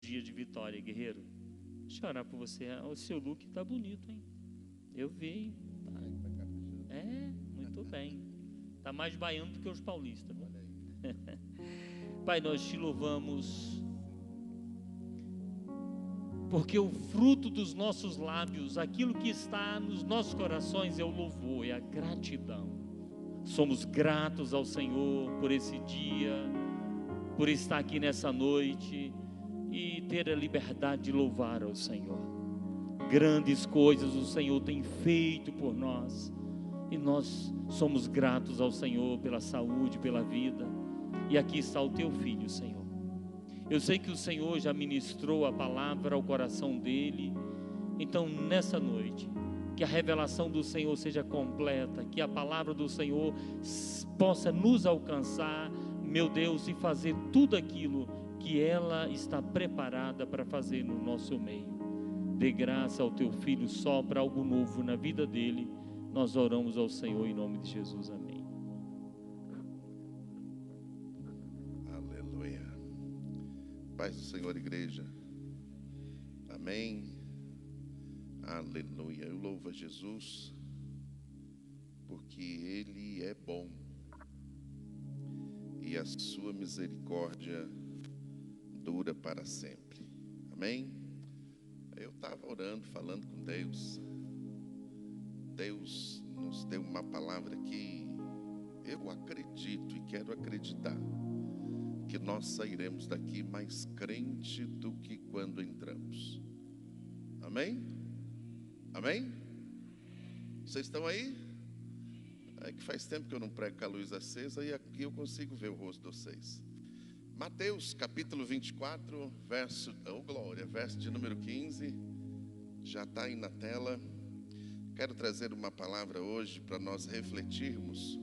dia de vitória, guerreiro. Deixa eu orar por você. O seu look tá bonito, hein? Eu vi. Muito bem. Tá mais baiano do que os paulistas, viu? Pai, nós te louvamos, porque o fruto dos nossos lábios, aquilo que está nos nossos corações é o louvor, é a gratidão. Somos gratos ao Senhor por esse dia, por estar aqui nessa noite e ter a liberdade de louvar ao Senhor. Grandes coisas o Senhor tem feito por nós e nós somos gratos ao Senhor pela saúde, pela vida. E aqui está o teu filho, Senhor. Eu sei que o Senhor já ministrou a palavra ao coração dele. Então nessa noite, que a revelação do Senhor seja completa, que a palavra do Senhor possa nos alcançar, meu Deus, e fazer tudo aquilo que ela está preparada para fazer no nosso meio. Dê graça ao teu filho, sopra algo novo na vida dele. Nós oramos ao Senhor em nome de Jesus, amém. Aleluia. Paz do Senhor, igreja. Amém. Aleluia. Eu louvo a Jesus, porque Ele é bom e a sua misericórdia dura para sempre. Amém? Eu estava orando, falando com Deus. Deus nos deu uma palavra que eu acredito e quero acreditar que nós sairemos daqui mais crente do que quando entramos. Amém? Amém? Vocês estão aí? É que faz tempo que eu não prego com a luz acesa e aqui eu consigo ver o rosto de vocês. Mateus capítulo 24, verso de número 15, já está aí na tela. Quero trazer uma palavra hoje para nós refletirmos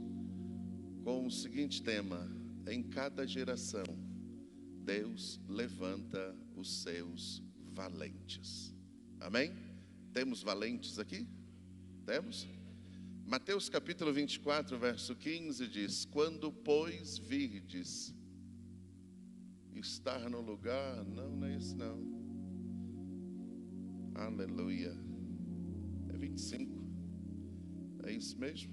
com o seguinte tema: em cada geração, Deus levanta os seus valentes. Amém? Temos valentes aqui? Temos? Mateus capítulo 24, verso 15 diz: quando, pois, virdes estar no lugar, não é isso não. Aleluia. É 25. É isso mesmo?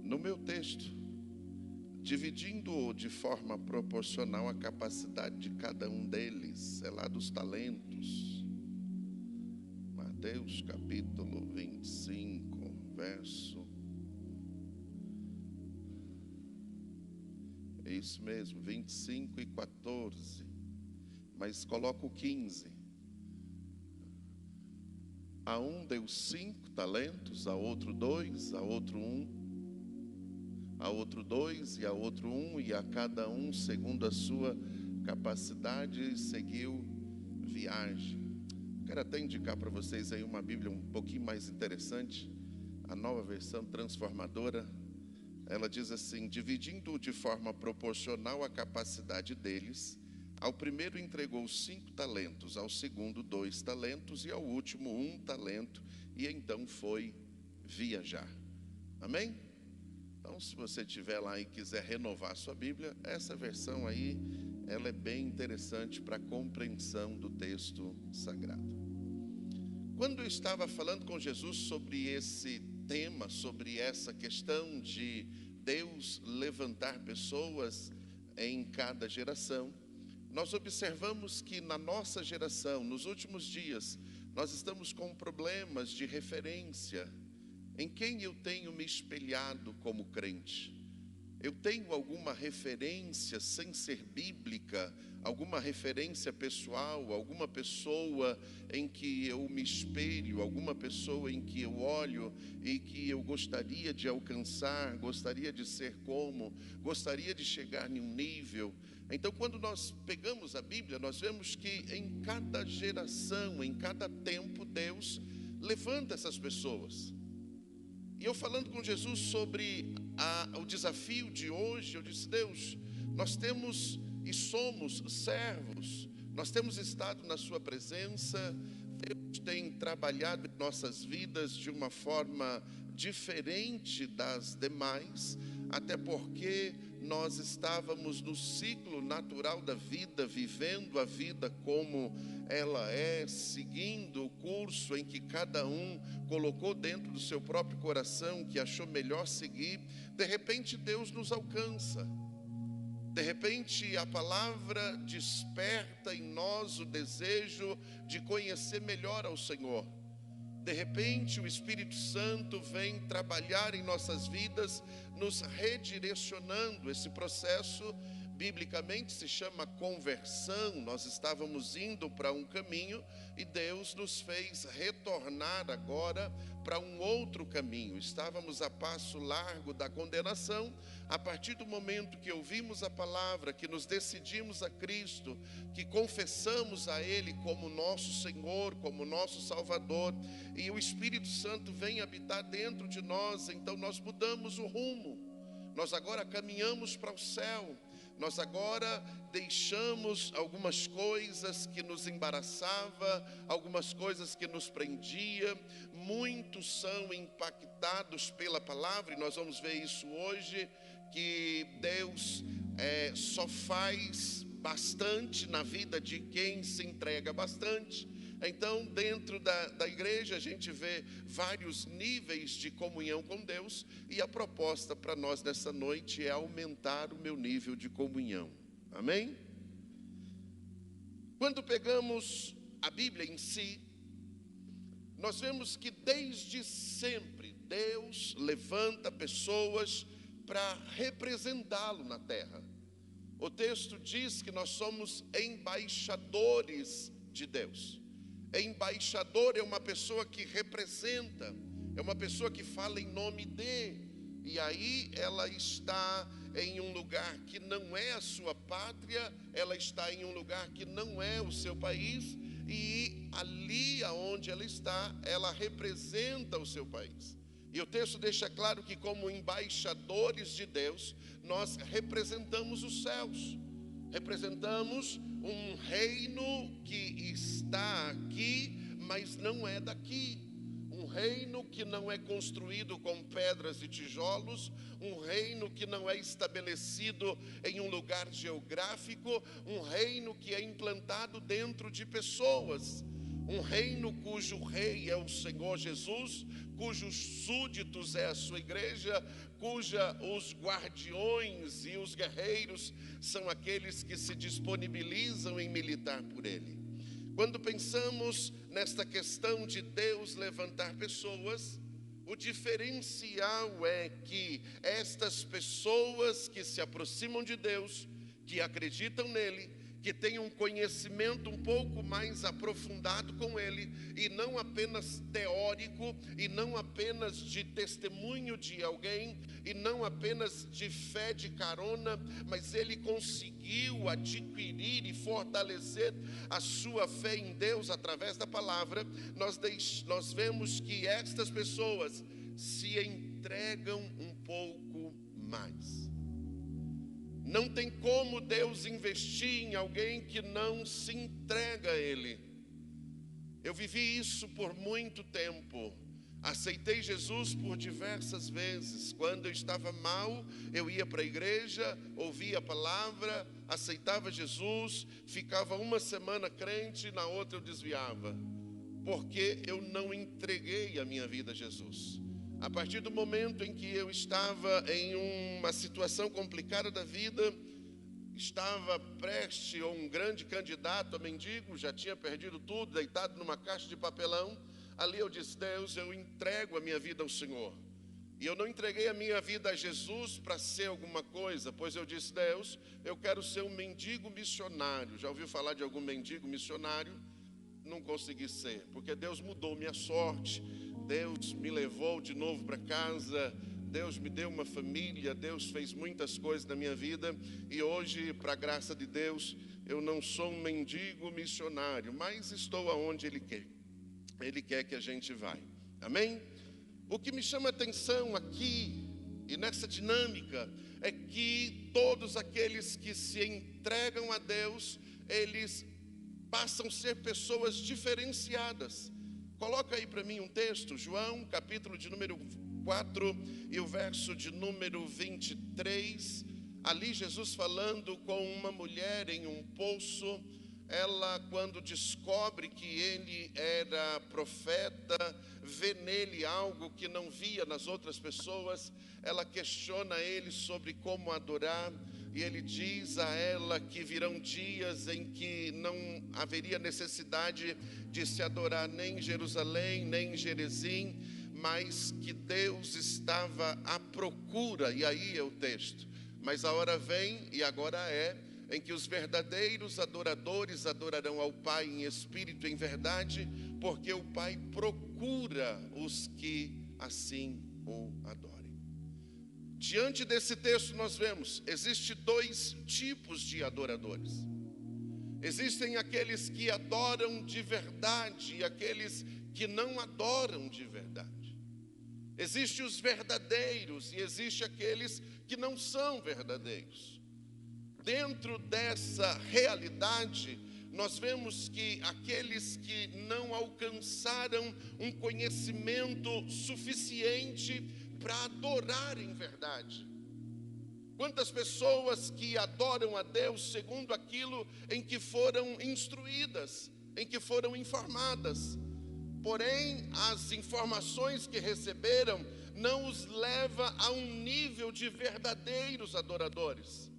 No meu texto, dividindo de forma proporcional a capacidade de cada um deles, é lá dos talentos. Mateus capítulo 25, verso. É isso mesmo, 25 e 14. Mas coloca o 15. A um deu 5 talentos, a outro 2, a outro 1, a outro 2 e a outro 1, e a cada um segundo a sua capacidade seguiu viagem. Quero até indicar para vocês aí uma Bíblia um pouquinho mais interessante, a Nova Versão Transformadora. Ela diz assim: dividindo de forma proporcional a capacidade deles, ao primeiro entregou 5 talentos, ao segundo 2 talentos e ao último 1 talento, e então foi viajar. Amém? Então, se você estiver lá e quiser renovar a sua Bíblia, essa versão aí, ela é bem interessante para a compreensão do texto sagrado. Quando eu estava falando com Jesus sobre esse tema, sobre essa questão de Deus levantar pessoas em cada geração, nós observamos que na nossa geração, nos últimos dias, nós estamos com problemas de referência. Em quem eu tenho me espelhado como crente? Eu tenho alguma referência sem ser bíblica, alguma referência pessoal, alguma pessoa em que eu me espelho, alguma pessoa em que eu olho e que eu gostaria de alcançar, gostaria de ser como, gostaria de chegar em um nível? Então, quando nós pegamos a Bíblia, nós vemos que em cada geração, em cada tempo, Deus levanta essas pessoas. E eu falando com Jesus sobre o desafio de hoje, eu disse: Deus, nós temos e somos servos, nós temos estado na sua presença, Deus, tem trabalhado em nossas vidas de uma forma diferente das demais, até porque nós estávamos no ciclo natural da vida, vivendo a vida como ela é, seguindo o curso em que cada um colocou dentro do seu próprio coração, que achou melhor seguir. De repente Deus nos alcança. De repente a palavra desperta em nós o desejo de conhecer melhor ao Senhor. De repente o Espírito Santo vem trabalhar em nossas vidas, nos redirecionando. Esse processo biblicamente se chama conversão. Nós estávamos indo para um caminho e Deus nos fez retornar agora para um outro caminho. Estávamos a passo largo da condenação. A partir do momento que ouvimos a palavra, que nos decidimos a Cristo, que confessamos a Ele como nosso Senhor, como nosso Salvador, e o Espírito Santo vem habitar dentro de nós, então nós mudamos o rumo. Nós agora caminhamos para o céu. Nós agora deixamos algumas coisas que nos embaraçava, algumas coisas que nos prendia. Muitos são impactados pela palavra, e nós vamos ver isso hoje, que Deus só faz bastante na vida de quem se entrega bastante. Então, dentro da igreja, a gente vê vários níveis de comunhão com Deus, e a proposta para nós nessa noite é aumentar o meu nível de comunhão. Amém? Quando pegamos a Bíblia em si, nós vemos que desde sempre Deus levanta pessoas para representá-lo na terra. O texto diz que nós somos embaixadores de Deus. Embaixador é uma pessoa que representa, é uma pessoa que fala em nome de, e aí ela está em um lugar que não é a sua pátria, ela está em um lugar que não é o seu país, e ali aonde ela está, ela representa o seu país. E o texto deixa claro que, como embaixadores de Deus, nós representamos os céus, representamos um reino que está aqui, mas não é daqui. Um reino que não é construído com pedras e tijolos, um reino que não é estabelecido em um lugar geográfico, um reino que é implantado dentro de pessoas. Um reino cujo rei é o Senhor Jesus, cujos súditos é a sua igreja, os guardiões e os guerreiros são aqueles que se disponibilizam em militar por ele. Quando pensamos nesta questão de Deus levantar pessoas, o diferencial é que estas pessoas que se aproximam de Deus, que acreditam nele, que tenham um conhecimento um pouco mais aprofundado com ele, e não apenas teórico, e não apenas de testemunho de alguém, e não apenas de fé de carona, mas ele conseguiu adquirir e fortalecer a sua fé em Deus através da palavra. Nós vemos que estas pessoas se entregam um pouco mais. Não tem como Deus investir em alguém que não se entrega a Ele. Eu vivi isso por muito tempo. Aceitei Jesus por diversas vezes. Quando eu estava mal, eu ia para a igreja, ouvia a palavra, aceitava Jesus, ficava uma semana crente, na outra eu desviava, porque eu não entreguei a minha vida a Jesus. A partir do momento em que eu estava em uma situação complicada da vida, estava prestes, ou um grande candidato a mendigo, já tinha perdido tudo, deitado numa caixa de papelão, ali eu disse: Deus, eu entrego a minha vida ao Senhor. E eu não entreguei a minha vida a Jesus para ser alguma coisa, pois eu disse: Deus, eu quero ser um mendigo missionário. Já ouviu falar de algum mendigo missionário? Não consegui ser, porque Deus mudou minha sorte. Deus me levou de novo para casa, Deus me deu uma família, Deus fez muitas coisas na minha vida, e hoje, para a graça de Deus, eu não sou um mendigo missionário, mas estou aonde Ele quer. Ele quer que a gente vá. Amém? O que me chama a atenção aqui, e nessa dinâmica, é que todos aqueles que se entregam a Deus, eles passam a ser pessoas diferenciadas. Coloca aí para mim um texto, João, capítulo de número 4 e o verso de número 23. Ali Jesus falando com uma mulher em um poço. Ela, quando descobre que ele era profeta, vê nele algo que não via nas outras pessoas, ela questiona ele sobre como adorar, e ele diz a ela que virão dias em que não haveria necessidade de se adorar nem em Jerusalém, nem em Gerezim, mas que Deus estava à procura, e aí é o texto. Mas a hora vem, e agora é, em que os verdadeiros adoradores adorarão ao Pai em espírito e em verdade, porque o Pai procura os que assim o adorem. Diante desse texto nós vemos, existem dois tipos de adoradores. Existem aqueles que adoram de verdade e aqueles que não adoram de verdade. Existem os verdadeiros e existem aqueles que não são verdadeiros. Dentro dessa realidade, nós vemos que aqueles que não alcançaram um conhecimento suficiente para adorar em verdade. Quantas pessoas que adoram a Deus segundo aquilo em que foram instruídas, em que foram informadas. Porém, as informações que receberam não os leva a um nível de verdadeiros adoradores.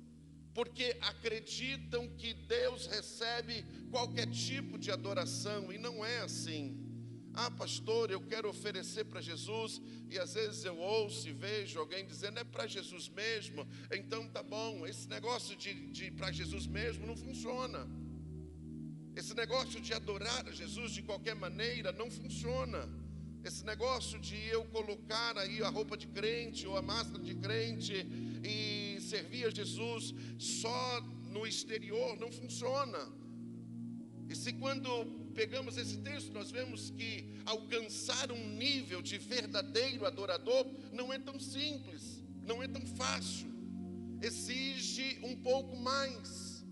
Porque acreditam que Deus recebe qualquer tipo de adoração, e não é assim. Ah, pastor, eu quero oferecer para Jesus, e às vezes eu ouço e vejo alguém dizendo, é para Jesus mesmo, então tá bom. Esse negócio de para Jesus mesmo não funciona. Esse negócio de adorar a Jesus de qualquer maneira não funciona. Esse negócio de eu colocar aí a roupa de crente ou a máscara de crente e servir a Jesus só no exterior não funciona. E se quando pegamos esse texto nós vemos que alcançar um nível de verdadeiro adorador não é tão simples, não é tão fácil, exige um pouco mais.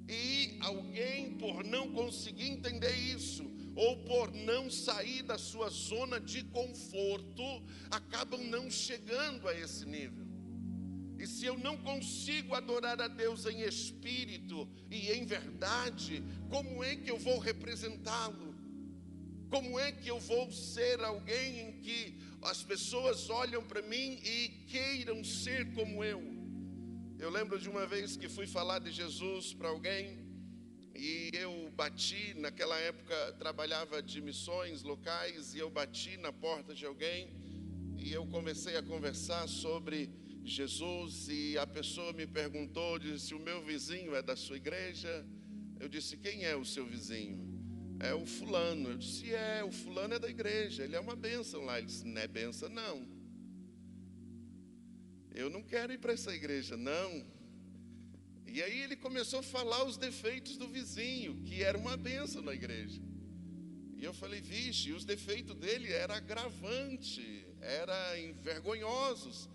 E alguém, por não conseguir entender isso, ou por não sair da sua zona de conforto, acabam não chegando a esse nível. E se eu não consigo adorar a Deus em espírito e em verdade, como é que eu vou representá-lo? Como é que eu vou ser alguém em que as pessoas olham para mim e queiram ser como eu? Eu lembro de uma vez que fui falar de Jesus para alguém, e eu bati, naquela época trabalhava de missões locais, e eu bati na porta de alguém, e eu comecei a conversar sobre Jesus, e a pessoa me perguntou, disse, o meu vizinho é da sua igreja? Eu disse, quem é o seu vizinho? É o fulano. Eu disse, o fulano é da igreja, ele é uma bênção lá. Ele disse, não é bênção não. Eu não quero ir para essa igreja, não. E aí ele começou a falar os defeitos do vizinho, que era uma bênção na igreja. E eu falei, vixe, os defeitos dele eram agravantes, eram vergonhosos.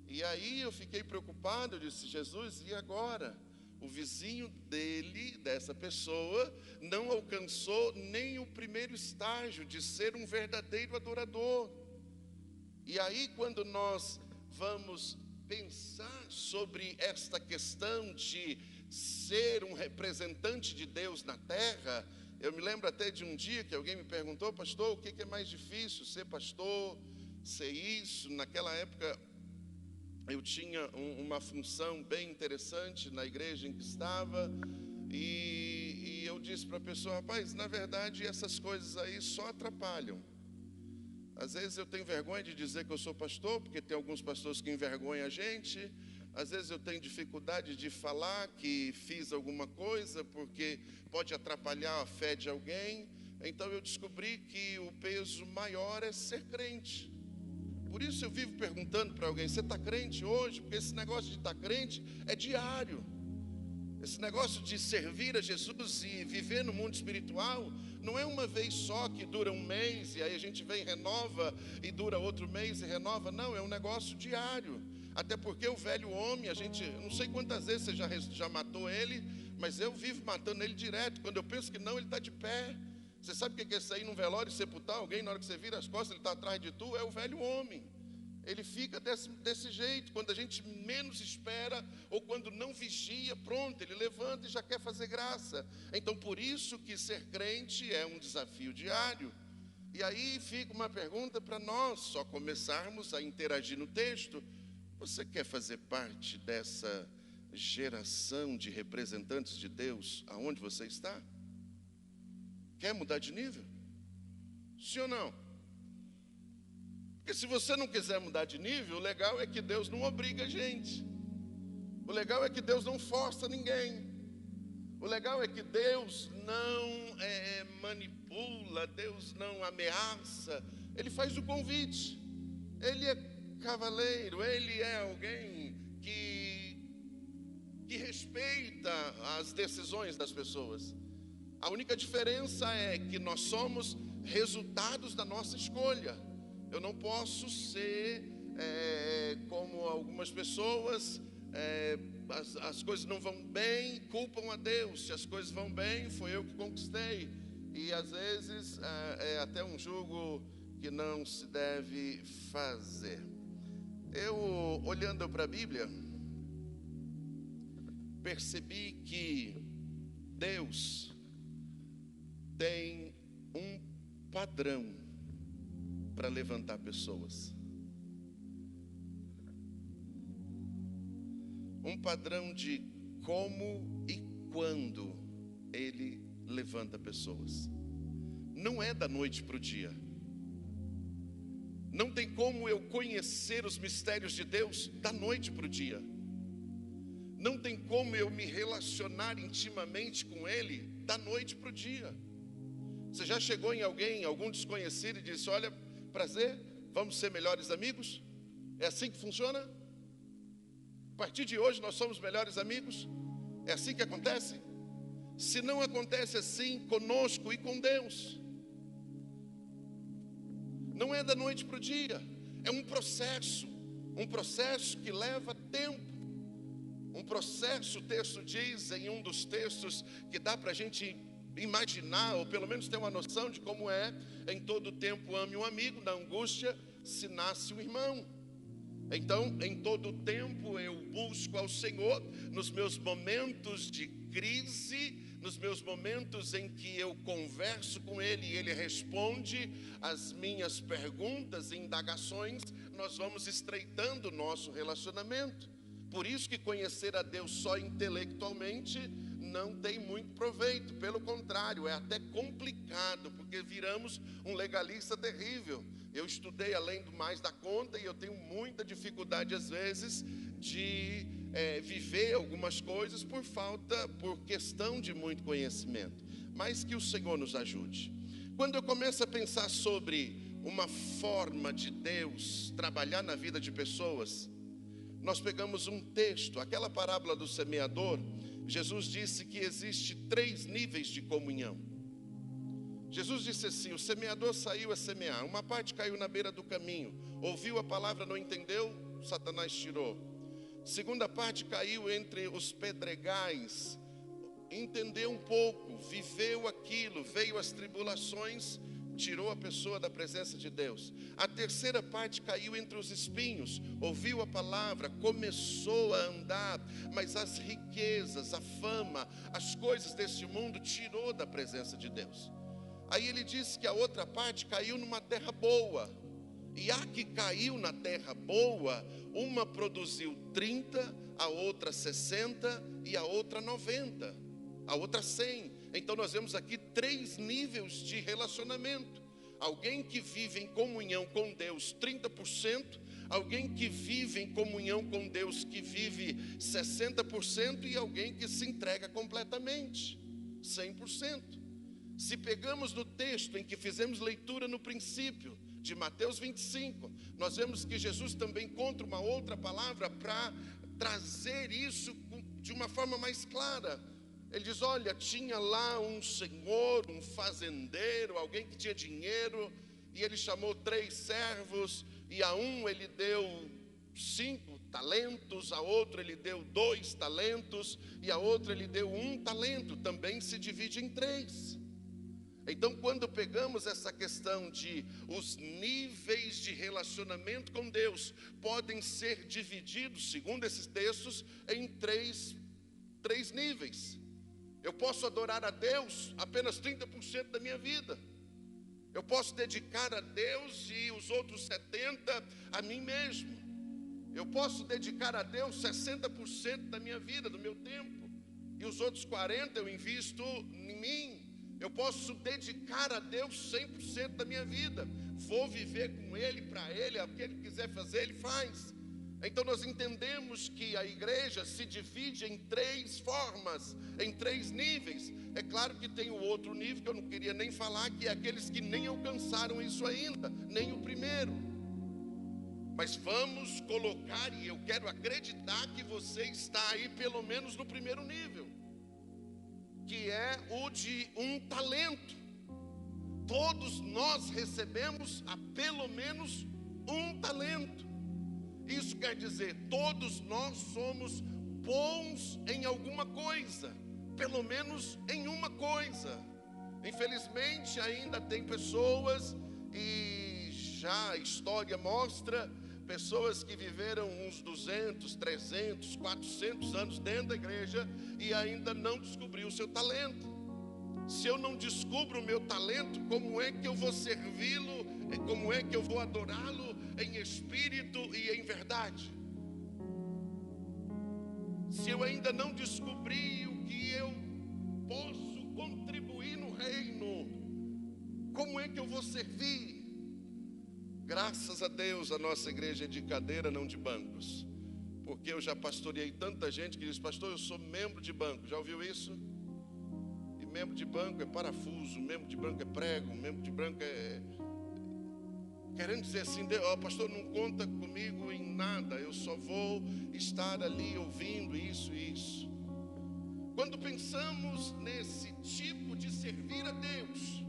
E aí eu fiquei preocupado, eu disse, Jesus, e agora? O vizinho dele, dessa pessoa, não alcançou nem o primeiro estágio de ser um verdadeiro adorador. E aí quando nós vamos pensar sobre esta questão de ser um representante de Deus na terra, eu me lembro até de um dia que alguém me perguntou, pastor, o que é mais difícil, ser pastor, ser isso? Naquela época eu tinha uma função bem interessante na igreja em que estava, e eu disse para a pessoa, rapaz, na verdade essas coisas aí só atrapalham. Às vezes eu tenho vergonha de dizer que eu sou pastor, porque tem alguns pastores que envergonham a gente. Às vezes eu tenho dificuldade de falar que fiz alguma coisa, porque pode atrapalhar a fé de alguém. Então eu descobri que o peso maior é ser crente. Por isso eu vivo perguntando para alguém, você está crente hoje? Porque esse negócio de estar crente é diário. Esse negócio de servir a Jesus e viver no mundo espiritual não é uma vez só que dura um mês e aí a gente vem e renova e dura outro mês e renova. Não, é um negócio diário. Até porque o velho homem, a gente, não sei quantas vezes você já matou ele, mas eu vivo matando ele direto. Quando eu penso que não, ele está de pé. Você sabe o que é sair num velório e sepultar alguém, na hora que você vira as costas, ele está atrás de tu? É o velho homem. Ele fica desse jeito, quando a gente menos espera, ou quando não vigia, pronto, ele levanta e já quer fazer graça. Então, por isso que ser crente é um desafio diário. E aí fica uma pergunta para nós, só começarmos a interagir no texto. Você quer fazer parte dessa geração de representantes de Deus, aonde você está? Quer mudar de nível? Sim ou não? Porque se você não quiser mudar de nível, o legal é que Deus não obriga a gente. O legal é que Deus não força ninguém. O legal é que Deus não manipula, Deus não ameaça. Ele faz o convite. Ele é cavaleiro, ele é alguém que respeita as decisões das pessoas. A única diferença é que nós somos resultados da nossa escolha. Eu não posso ser como algumas pessoas, as coisas não vão bem, culpam a Deus. Se as coisas vão bem, foi eu que conquistei. E às vezes é até um julgo que não se deve fazer. Eu, olhando para a Bíblia, percebi que Deus tem um padrão para levantar pessoas. Um padrão de como e quando Ele levanta pessoas. Não é da noite para o dia. Não tem como eu conhecer os mistérios de Deus da noite para o dia. Não tem como eu me relacionar intimamente com Ele da noite para o dia. Você já chegou em alguém, algum desconhecido, e disse: olha, prazer, vamos ser melhores amigos? É assim que funciona? A partir de hoje nós somos melhores amigos? É assim que acontece? Se não acontece assim conosco e com Deus, não é da noite para o dia, é um processo que leva tempo. Um processo, o texto diz em um dos textos que dá para a gente imaginar, ou pelo menos ter uma noção de como é: em todo tempo ame um amigo, na angústia se nasce um irmão. Então, em todo tempo eu busco ao Senhor, nos meus momentos de crise, nos meus momentos em que eu converso com Ele e Ele responde as minhas perguntas e indagações, nós vamos estreitando o nosso relacionamento. Por isso que conhecer a Deus só intelectualmente não tem muito proveito. Pelo contrário, é até complicado, porque viramos um legalista terrível. Eu estudei além do mais da conta e eu tenho muita dificuldade às vezes de viver algumas coisas por questão de muito conhecimento. Mas que o Senhor nos ajude. Quando eu começo a pensar sobre uma forma de Deus trabalhar na vida de pessoas, nós pegamos um texto, aquela parábola do semeador. Jesus disse que existe 3 níveis de comunhão. Jesus disse assim: o semeador saiu a semear. Uma parte caiu na beira do caminho, ouviu a palavra, não entendeu, Satanás tirou. Segunda parte caiu entre os pedregais, entendeu um pouco, viveu aquilo, veio as tribulações, tirou a pessoa da presença de Deus. A terceira parte caiu entre os espinhos, ouviu a palavra, começou a andar, mas as riquezas, a fama, as coisas deste mundo tirou da presença de Deus. Aí ele disse que a outra parte caiu numa terra boa. E a que caiu na terra boa, uma produziu 30, a outra 60 e a outra 90, a outra 100. Então nós vemos aqui 3 níveis de relacionamento. Alguém que vive em comunhão com Deus 30%, alguém que vive em comunhão com Deus que vive 60% e alguém que se entrega completamente, 100%. Se pegamos no texto em que fizemos leitura no princípio, de Mateus 25, nós vemos que Jesus também encontra uma outra palavra para trazer isso de uma forma mais clara. Ele diz: olha, tinha lá um senhor, um fazendeiro, alguém que tinha dinheiro, e ele chamou 3 servos, e a um ele deu 5 talentos, a outro ele deu 2 talentos, e a outra ele deu 1 talento, também se divide em 3. Então, quando pegamos essa questão de os níveis de relacionamento com Deus podem ser divididos, segundo esses textos, em três níveis. Eu posso adorar a Deus apenas 30% da minha vida. Eu posso dedicar a Deus e os outros 70% a mim mesmo. Eu posso dedicar a Deus 60% da minha vida, do meu tempo, e os outros 40% eu invisto em mim. Eu posso dedicar a Deus 100% da minha vida. Vou viver com Ele, para Ele, o que Ele quiser fazer, Ele faz. Então nós entendemos que a igreja se divide em três formas, em três níveis. É claro que tem o outro nível que eu não queria nem falar, que é aqueles que nem alcançaram isso ainda, nem o primeiro. Mas vamos colocar, e eu quero acreditar que você está aí pelo menos no primeiro nível, que é o de um talento. Todos nós recebemos a pelo menos um talento. Isso quer dizer, todos nós somos bons em alguma coisa, pelo menos em uma coisa. Infelizmente ainda tem pessoas, e já a história mostra, pessoas que viveram uns 200, 300, 400 anos dentro da igreja e ainda não descobriu o seu talento. Se eu não descubro o meu talento, como é que eu vou servi-lo? Como é que eu vou adorá-lo em espírito e em verdade? Se eu ainda não descobri o que eu posso contribuir no reino, como é que eu vou servir? Graças a Deus a nossa igreja é de cadeira, não de bancos. Porque eu já pastoreei tanta gente que diz: pastor, eu sou membro de banco. Já ouviu isso? E membro de banco é parafuso, membro de banco é prego, membro de banco é... querendo dizer assim, pastor, não conta comigo em nada, eu só vou estar ali ouvindo isso e isso. Quando pensamos nesse tipo de servir a Deus,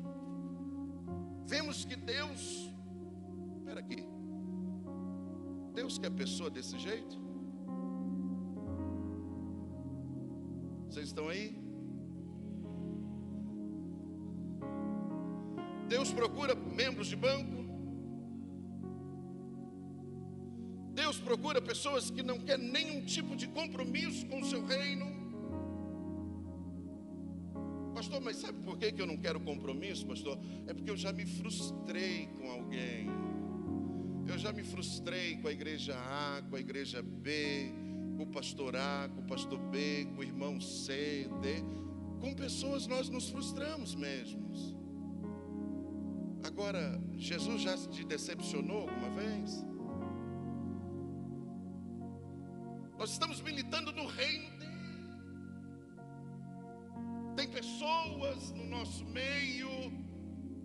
vemos que Deus... Espera aqui. Deus quer pessoa desse jeito? Vocês estão aí? Deus procura membros de banco? Deus procura pessoas que não querem nenhum tipo de compromisso com o seu reino? Pastor, mas sabe por que eu não quero compromisso, pastor? É porque eu já me frustrei com alguém. Eu já me frustrei com a igreja A, com a igreja B, com o pastor A, com o pastor B, com o irmão C, D. Com pessoas nós nos frustramos mesmos. Agora, Jesus já te decepcionou alguma vez? Nós estamos militando no reino dele. Tem pessoas no nosso meio,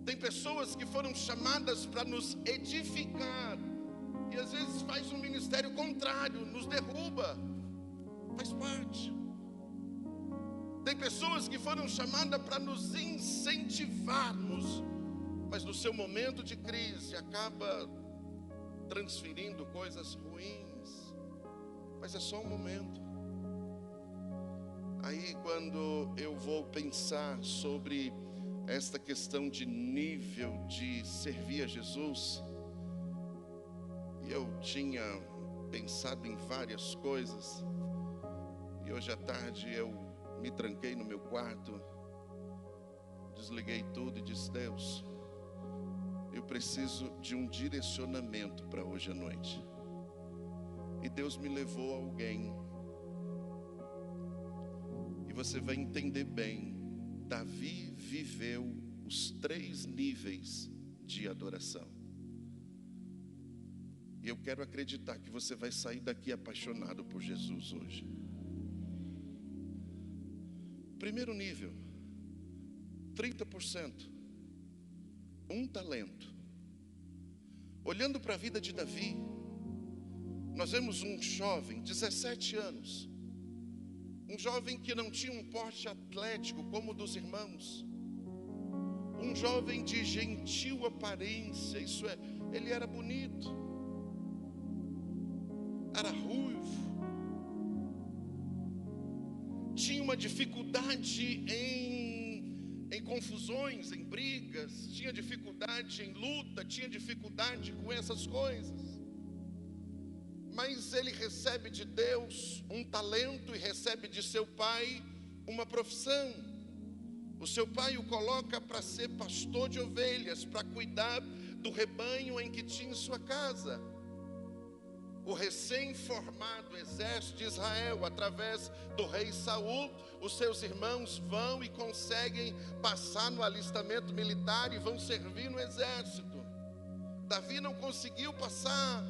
tem pessoas que foram chamadas para nos edificar, e às vezes faz um ministério contrário, nos derruba. Faz parte. Tem pessoas que foram chamadas para nos incentivarmos, mas no seu momento de crise acaba transferindo coisas ruins. Mas é só um momento. Aí quando eu vou pensar sobre esta questão de nível de servir a Jesus, e eu tinha pensado em várias coisas, e hoje à tarde eu me tranquei no meu quarto, desliguei tudo e disse: Deus, eu preciso de um direcionamento para hoje à noite. E Deus me levou a alguém, e você vai entender bem. Davi viveu os 3 níveis de adoração. E eu quero acreditar que você vai sair daqui apaixonado por Jesus hoje. Primeiro nível, 30%, um talento. Olhando para a vida de Davi, nós vemos um jovem, 17 anos, um jovem que não tinha um porte atlético como o dos irmãos, um jovem de gentil aparência, isso é, ele era bonito, era ruivo, tinha uma dificuldade em confusões, em brigas, tinha dificuldade em luta, tinha dificuldade com essas coisas. Mas ele recebe de Deus um talento e recebe de seu pai uma profissão. O seu pai o coloca para ser pastor de ovelhas, para cuidar do rebanho em que tinha em sua casa. O recém-formado exército de Israel, através do rei Saul, os seus irmãos vão e conseguem passar no alistamento militar e vão servir no exército. Davi não conseguiu passar.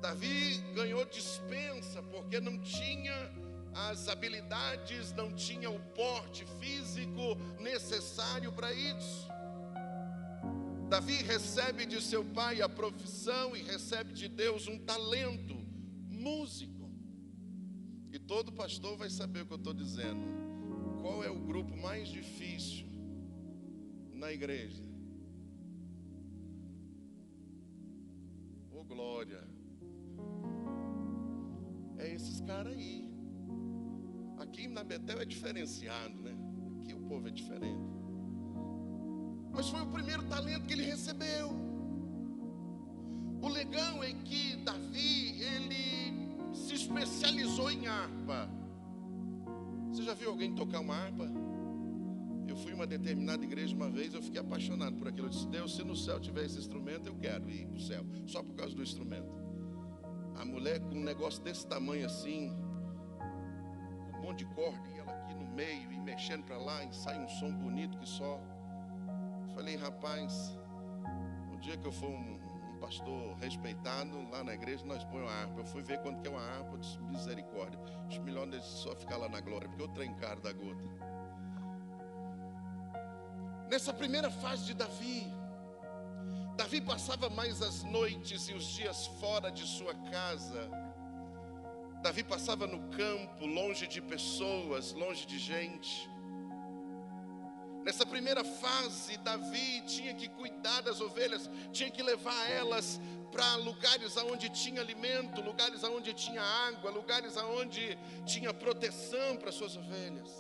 Davi ganhou dispensa porque não tinha as habilidades, não tinha o porte físico necessário para isso. Davi recebe de seu pai a profissão e recebe de Deus um talento, músico. E todo pastor vai saber o que eu estou dizendo. Qual é o grupo mais difícil na igreja? Oh, glória! É esses caras aí. Aqui na Betel é diferenciado, né? Aqui o povo é diferente. Mas foi o primeiro talento que ele recebeu. O legal é que Davi, ele se especializou em harpa. Você já viu alguém tocar uma harpa? Eu fui em uma determinada igreja uma vez, eu fiquei apaixonado por aquilo. Eu disse: Deus, se no céu tiver esse instrumento, eu quero ir para o céu, só por causa do instrumento. A mulher com um negócio desse tamanho assim, um monte de corda, e ela aqui no meio, e mexendo para lá, e sai um som bonito que só. Falei: rapaz, um dia que eu for um pastor respeitado lá na igreja, nós põe uma harpa. Eu fui ver quanto que é uma harpa, eu disse: misericórdia, acho melhor só ficar lá na glória, porque eu trem caro da gota. Nessa primeira fase de Davi, Davi passava mais as noites e os dias fora de sua casa. Davi passava no campo, longe de pessoas, longe de gente. Nessa primeira fase, Davi tinha que cuidar das ovelhas, tinha que levar elas para lugares onde tinha alimento, lugares onde tinha água, lugares onde tinha proteção para suas ovelhas.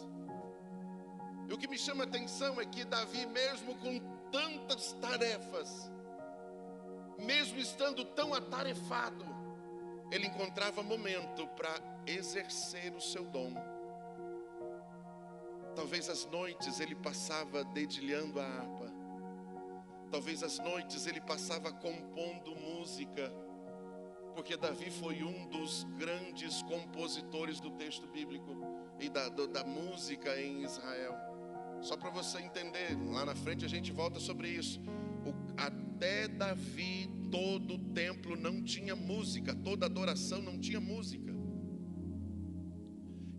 E o que me chama a atenção é que Davi, mesmo com tantas tarefas, mesmo estando tão atarefado, ele encontrava momento para exercer o seu dom. Talvez as noites ele passava dedilhando a harpa. Talvez as noites ele passava compondo música. Porque Davi foi um dos grandes compositores do texto bíblico e da música em Israel. Só para você entender, lá na frente a gente volta sobre isso. Até Davi, todo o templo não tinha música, toda adoração não tinha música.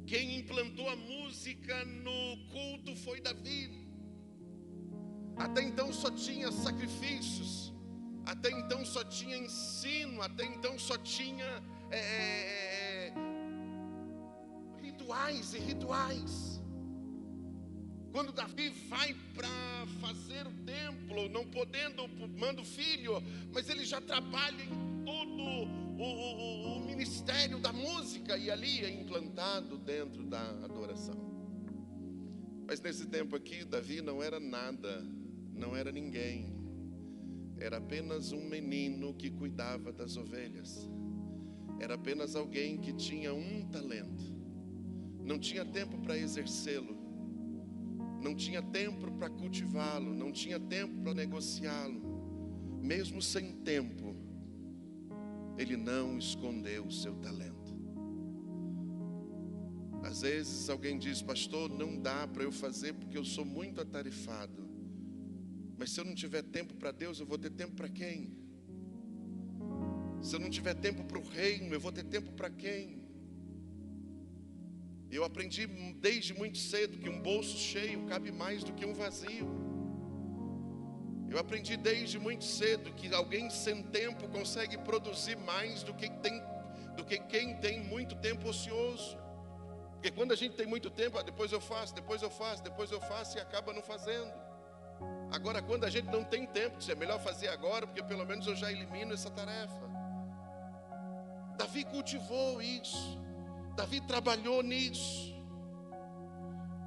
Quem implantou a música no culto foi Davi. Até então só tinha sacrifícios, até então só tinha ensino, até então só tinha rituais e rituais. Quando Davi vai para fazer o templo, não podendo, manda o filho, mas ele já trabalha em todo o ministério da música, e ali é implantado dentro da adoração. Mas nesse tempo aqui, Davi não era nada, não era ninguém, era apenas um menino que cuidava das ovelhas, era apenas alguém que tinha um talento, não tinha tempo para exercê-lo, não tinha tempo para cultivá-lo, não tinha tempo para negociá-lo. Mesmo sem tempo, ele não escondeu o seu talento. Às vezes alguém diz: pastor, não dá para eu fazer porque eu sou muito atarefado. Mas se eu não tiver tempo para Deus, eu vou ter tempo para quem? Se eu não tiver tempo para o reino, eu vou ter tempo para quem? Eu aprendi desde muito cedo que um bolso cheio cabe mais do que um vazio. Eu aprendi desde muito cedo que alguém sem tempo consegue produzir mais do que quem tem muito tempo ocioso. Porque quando a gente tem muito tempo, depois eu faço e acaba não fazendo. Agora, quando a gente não tem tempo, é melhor fazer agora, porque pelo menos eu já elimino essa tarefa. Davi cultivou isso. Davi trabalhou nisso.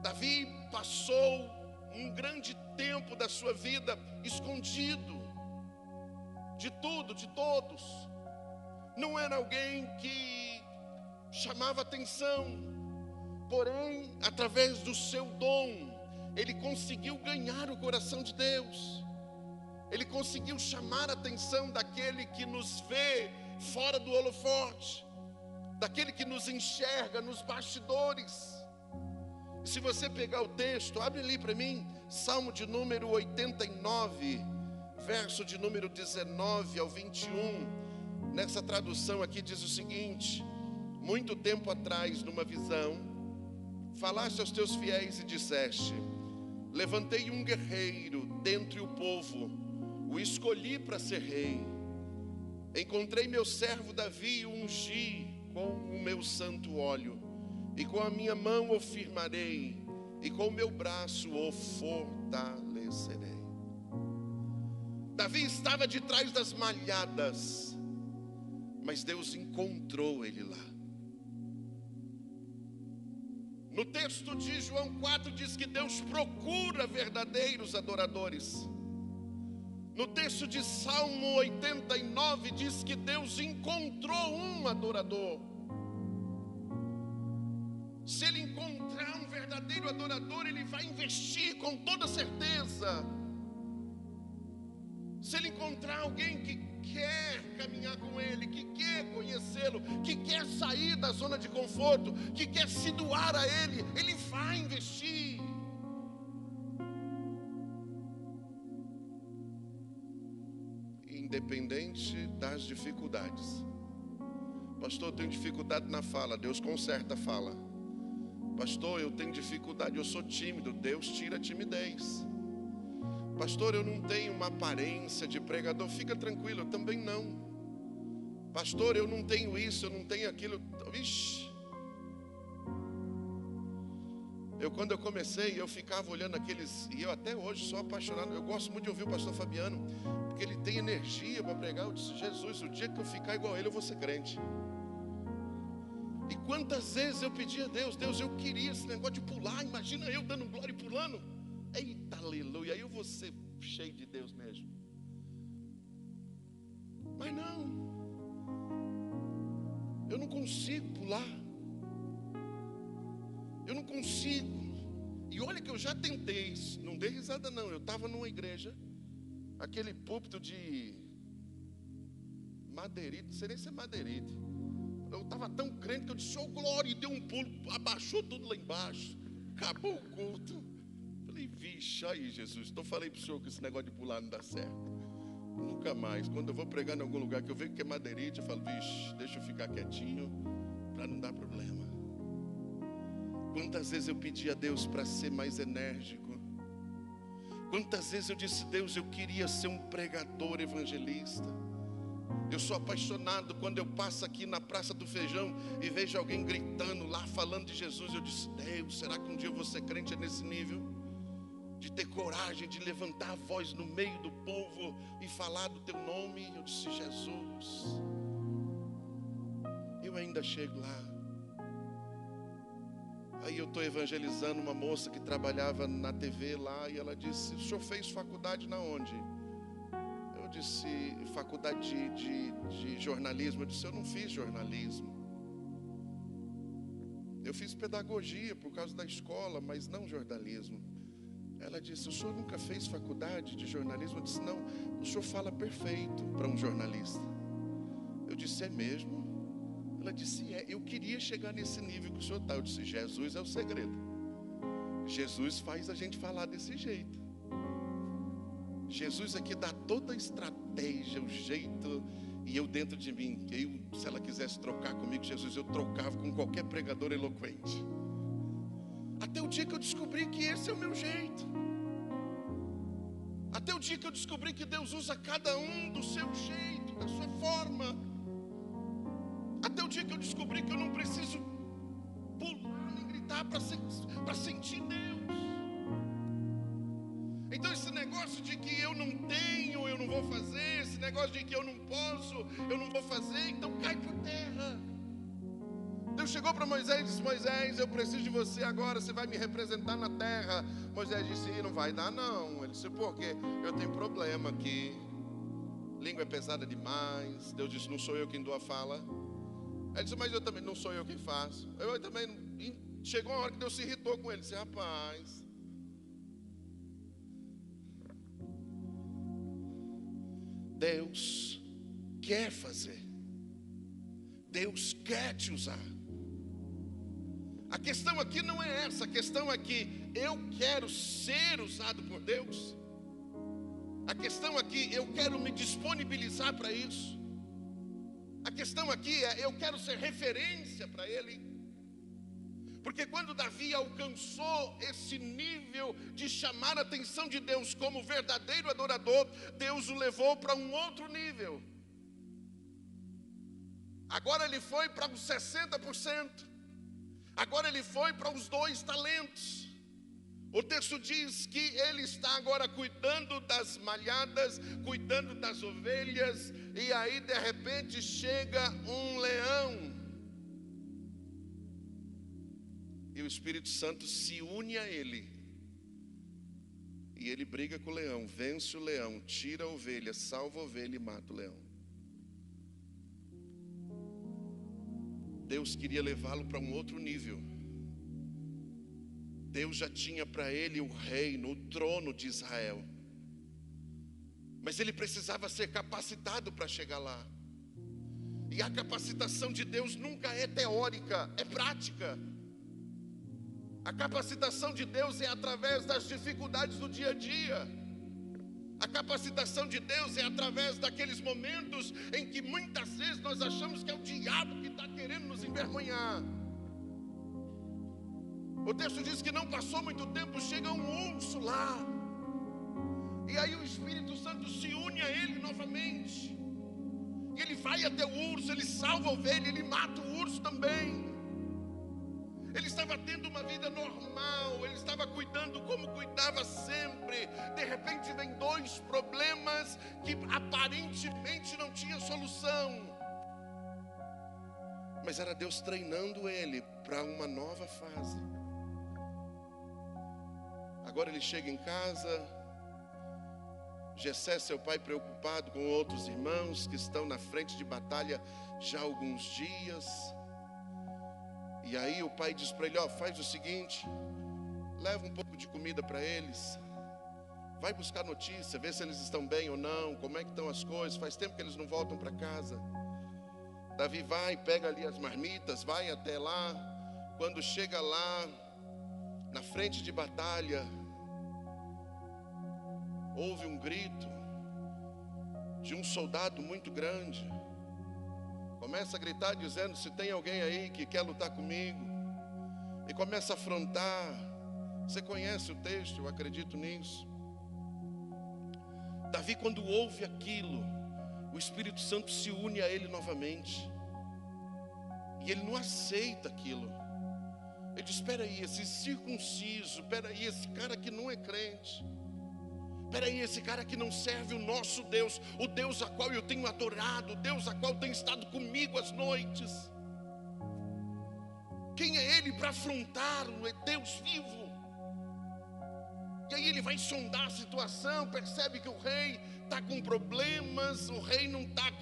Davi passou um grande tempo da sua vida escondido de tudo, de todos. Não era alguém que chamava atenção, porém, através do seu dom, ele conseguiu ganhar o coração de Deus. Ele conseguiu chamar a atenção daquele que nos vê fora do holofote, daquele que nos enxerga nos bastidores. Se você pegar o texto, abre ali para mim, Salmo de número 89, verso de número 19 ao 21. Nessa tradução aqui diz o seguinte: muito tempo atrás, numa visão, falaste aos teus fiéis e disseste: levantei um guerreiro dentre o povo, o escolhi para ser rei. Encontrei meu servo Davi e o ungi com o meu santo óleo, e com a minha mão o firmarei, e com o meu braço o fortalecerei. Davi estava de trás das malhadas, mas Deus encontrou ele lá. No texto de João 4 diz que Deus procura verdadeiros adoradores. No texto de Salmo 89 diz que Deus encontrou um adorador. Se ele encontrar um verdadeiro adorador, ele vai investir com toda certeza. Se ele encontrar alguém que quer caminhar com ele, que quer conhecê-lo, que quer sair da zona de conforto, que quer se doar a ele, ele vai investir. Independente das dificuldades. Pastor, eu tenho dificuldade na fala, Deus conserta a fala. Pastor, eu tenho dificuldade, eu sou tímido, Deus tira a timidez. Pastor, eu não tenho uma aparência de pregador, fica tranquilo, eu também não. Pastor, eu não tenho isso, eu não tenho aquilo. Vixe. Quando eu comecei, eu ficava olhando aqueles, e eu até hoje sou apaixonado, eu gosto muito de ouvir o pastor Fabiano, porque ele tem energia para pregar. Eu disse: Jesus, o dia que eu ficar igual a ele, eu vou ser crente. E quantas vezes eu pedi a Deus: Deus, eu queria esse negócio de pular, imagina eu dando glória e pulando. Eita, aleluia, aí eu vou ser cheio de Deus mesmo. Mas não, eu não consigo pular, eu não consigo. E olha que eu já tentei, não dei risada não. Eu estava numa igreja, aquele púlpito de madeirite, não sei nem se é madeirite. Eu estava tão crente que eu disse: oh glória, e deu um pulo, abaixou tudo lá embaixo, acabou o culto. Falei: vixe, aí Jesus, falei para o senhor que esse negócio de pular não dá certo, nunca mais. Quando eu vou pregar em algum lugar que eu vejo que é madeirite, eu falo: vixe, deixa eu ficar quietinho para não dar problema. Quantas vezes eu pedi a Deus para ser mais enérgico. Quantas vezes eu disse: Deus, eu queria ser um pregador evangelista. Eu sou apaixonado quando eu passo aqui na Praça do Feijão e vejo alguém gritando lá, falando de Jesus. Eu disse: Deus, será que um dia eu vou ser crente nesse nível? De ter coragem de levantar a voz no meio do povo e falar do teu nome. Eu disse: Jesus, eu ainda chego lá. Aí eu estou evangelizando uma moça que trabalhava na TV lá, e ela disse: o senhor fez faculdade na onde? Eu disse: faculdade de jornalismo. Eu disse: eu não fiz jornalismo, eu fiz pedagogia por causa da escola, mas não jornalismo. Ela disse: o senhor nunca fez faculdade de jornalismo? Eu disse: não, o senhor fala perfeito para um jornalista. Eu disse: é mesmo? Ela disse: é, eu queria chegar nesse nível que o senhor está. Eu disse: Jesus é o segredo. Jesus faz a gente falar desse jeito. Jesus aqui dá toda a estratégia, o jeito. E eu dentro de mim, se ela quisesse trocar comigo, Jesus, eu trocava com qualquer pregador eloquente. Até o dia que eu descobri que esse é o meu jeito. Até o dia que eu descobri que Deus usa cada um do seu jeito, da sua forma. Até o dia que eu descobri que eu não preciso pular nem gritar para sentir Deus. Então esse negócio de que eu não tenho, eu não vou fazer, esse negócio de que eu não posso, eu não vou fazer, então cai por terra. Deus chegou para Moisés e disse: Moisés, eu preciso de você agora, você vai me representar na terra. Moisés disse: não vai dar não. Ele disse: por quê? Eu tenho problema aqui, língua é pesada demais. Deus disse: não sou eu quem dou a fala. Ele disse: mas eu também não sou eu quem faço. Eu também. Chegou uma hora que Deus se irritou com ele. Disse: rapaz, Deus quer fazer, Deus quer te usar. A questão aqui não é essa, a questão é que eu quero ser usado por Deus. A questão aqui, eu quero me disponibilizar para isso. A questão aqui é, eu quero ser referência para Ele. Porque quando Davi alcançou esse nível de chamar a atenção de Deus como verdadeiro adorador, Deus o levou para um outro nível. Agora ele foi para os 60%. Agora ele foi para os 2 talentos. O texto diz que ele está agora cuidando das malhadas, cuidando das ovelhas, e aí de repente chega um leão. E o Espírito Santo se une a ele. E ele briga com o leão, vence o leão, tira a ovelha, salva a ovelha e mata o leão. Deus queria levá-lo para um outro nível. Deus já tinha para ele o reino, o trono de Israel. Mas ele precisava ser capacitado para chegar lá. E a capacitação de Deus nunca é teórica, é prática. A capacitação de Deus é através das dificuldades do dia a dia. A capacitação de Deus é através daqueles momentos em que muitas vezes nós achamos que é o diabo que está querendo nos envergonhar. O texto diz que não passou muito tempo, chega um urso lá. E aí o Espírito Santo se une a ele novamente. E ele vai até o urso, ele salva a ovelha, ele mata o urso também. Ele estava tendo uma vida normal, ele estava cuidando como cuidava sempre. De repente vem 2 problemas que aparentemente não tinha solução. Mas era Deus treinando ele para uma nova fase. Agora ele chega em casa, Jessé, seu pai, preocupado com outros irmãos que estão na frente de batalha já há alguns dias. E aí o pai diz para ele: ó, faz o seguinte, leva um pouco de comida para eles, vai buscar notícia, vê se eles estão bem ou não, como é que estão as coisas, faz tempo que eles não voltam para casa. Davi vai, pega ali as marmitas, vai até lá. Quando chega lá, na frente de batalha, houve um grito de um soldado muito grande. Começa a gritar dizendo: se tem alguém aí que quer lutar comigo. E começa a afrontar. Você conhece o texto, eu acredito nisso. Davi, quando ouve aquilo, o Espírito Santo se une a ele novamente. E ele não aceita aquilo. Ele diz: espera aí, esse circunciso, espera aí, esse cara que não é crente, espera aí, esse cara que não serve o nosso Deus, o Deus a qual eu tenho adorado, o Deus a qual tem estado comigo às noites. Quem é ele para afrontar o Deus vivo? E aí ele vai sondar a situação, percebe que o rei está com problemas, o rei não está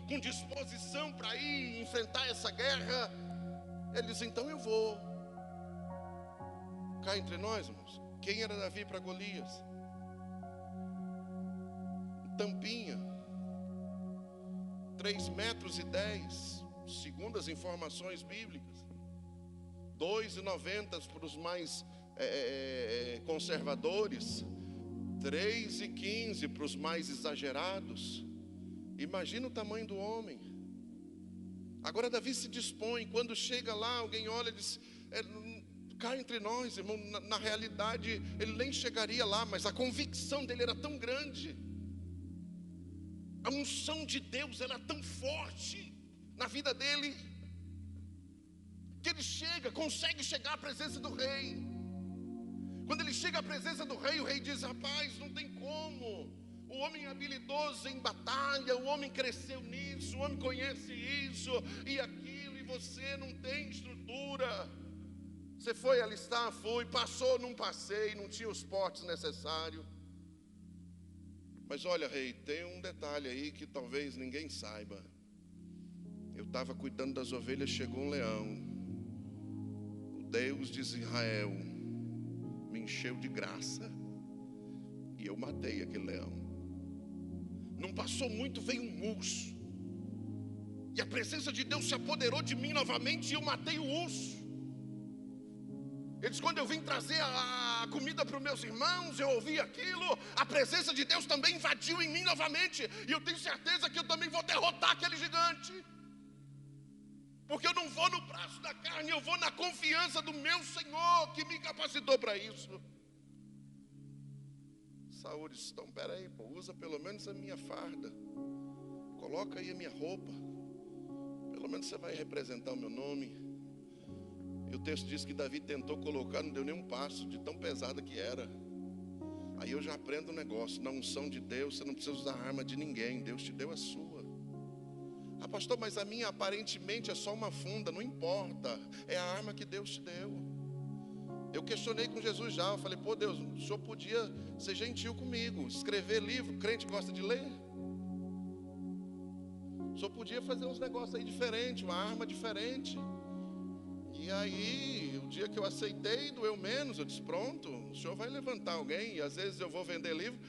com disposição para ir enfrentar essa guerra. Ele diz: então eu vou. Cá entre nós, irmãos, quem era Davi para Golias? Tampinha, 3,10 metros, segundo as informações bíblicas, 2,90 para os mais conservadores, 3,15 para os mais exagerados. Imagina o tamanho do homem. Agora Davi se dispõe, quando chega lá, alguém olha e diz: cá entre nós, irmão, na realidade ele nem chegaria lá, mas a convicção dele era tão grande. A unção de Deus era tão forte na vida dele, que ele consegue chegar à presença do rei. Quando ele chega à presença do rei, o rei diz: rapaz, não tem como. O homem é habilidoso em batalha, o homem cresceu nisso, o homem conhece isso e aquilo, e você não tem estrutura. Você foi alistar, foi, passou, não passei, não tinha os portes necessários. Mas olha, rei, tem um detalhe aí que talvez ninguém saiba. Eu estava cuidando das ovelhas, chegou um leão. O Deus de Israel me encheu de graça e eu matei aquele leão. Não passou muito, veio um urso. E a presença de Deus se apoderou de mim novamente e eu matei o urso. Eles, quando eu vim trazer a comida para os meus irmãos, eu ouvi aquilo, a presença de Deus também invadiu em mim novamente. E eu tenho certeza que eu também vou derrotar aquele gigante. Porque eu não vou no braço da carne, eu vou na confiança do meu Senhor, que me capacitou para isso. Saúl disse, então peraí, usa pelo menos a minha farda. Coloca aí a minha roupa. Pelo menos você vai representar o meu nome. E o texto diz que Davi tentou colocar, não deu nenhum passo, de tão pesada que era. Aí eu já aprendo um negócio, na unção de Deus, você não precisa usar a arma de ninguém, Deus te deu a sua. Ah, pastor, mas a minha aparentemente é só uma funda, não importa, é a arma que Deus te deu. Eu questionei com Jesus já, eu falei, pô Deus, o Senhor podia ser gentil comigo, escrever livro, crente gosta de ler. O Senhor podia fazer uns negócios aí diferentes, uma arma diferente. E aí, o dia que eu aceitei, doeu menos. Eu disse, pronto, o senhor vai levantar alguém. E às vezes eu vou vender livro.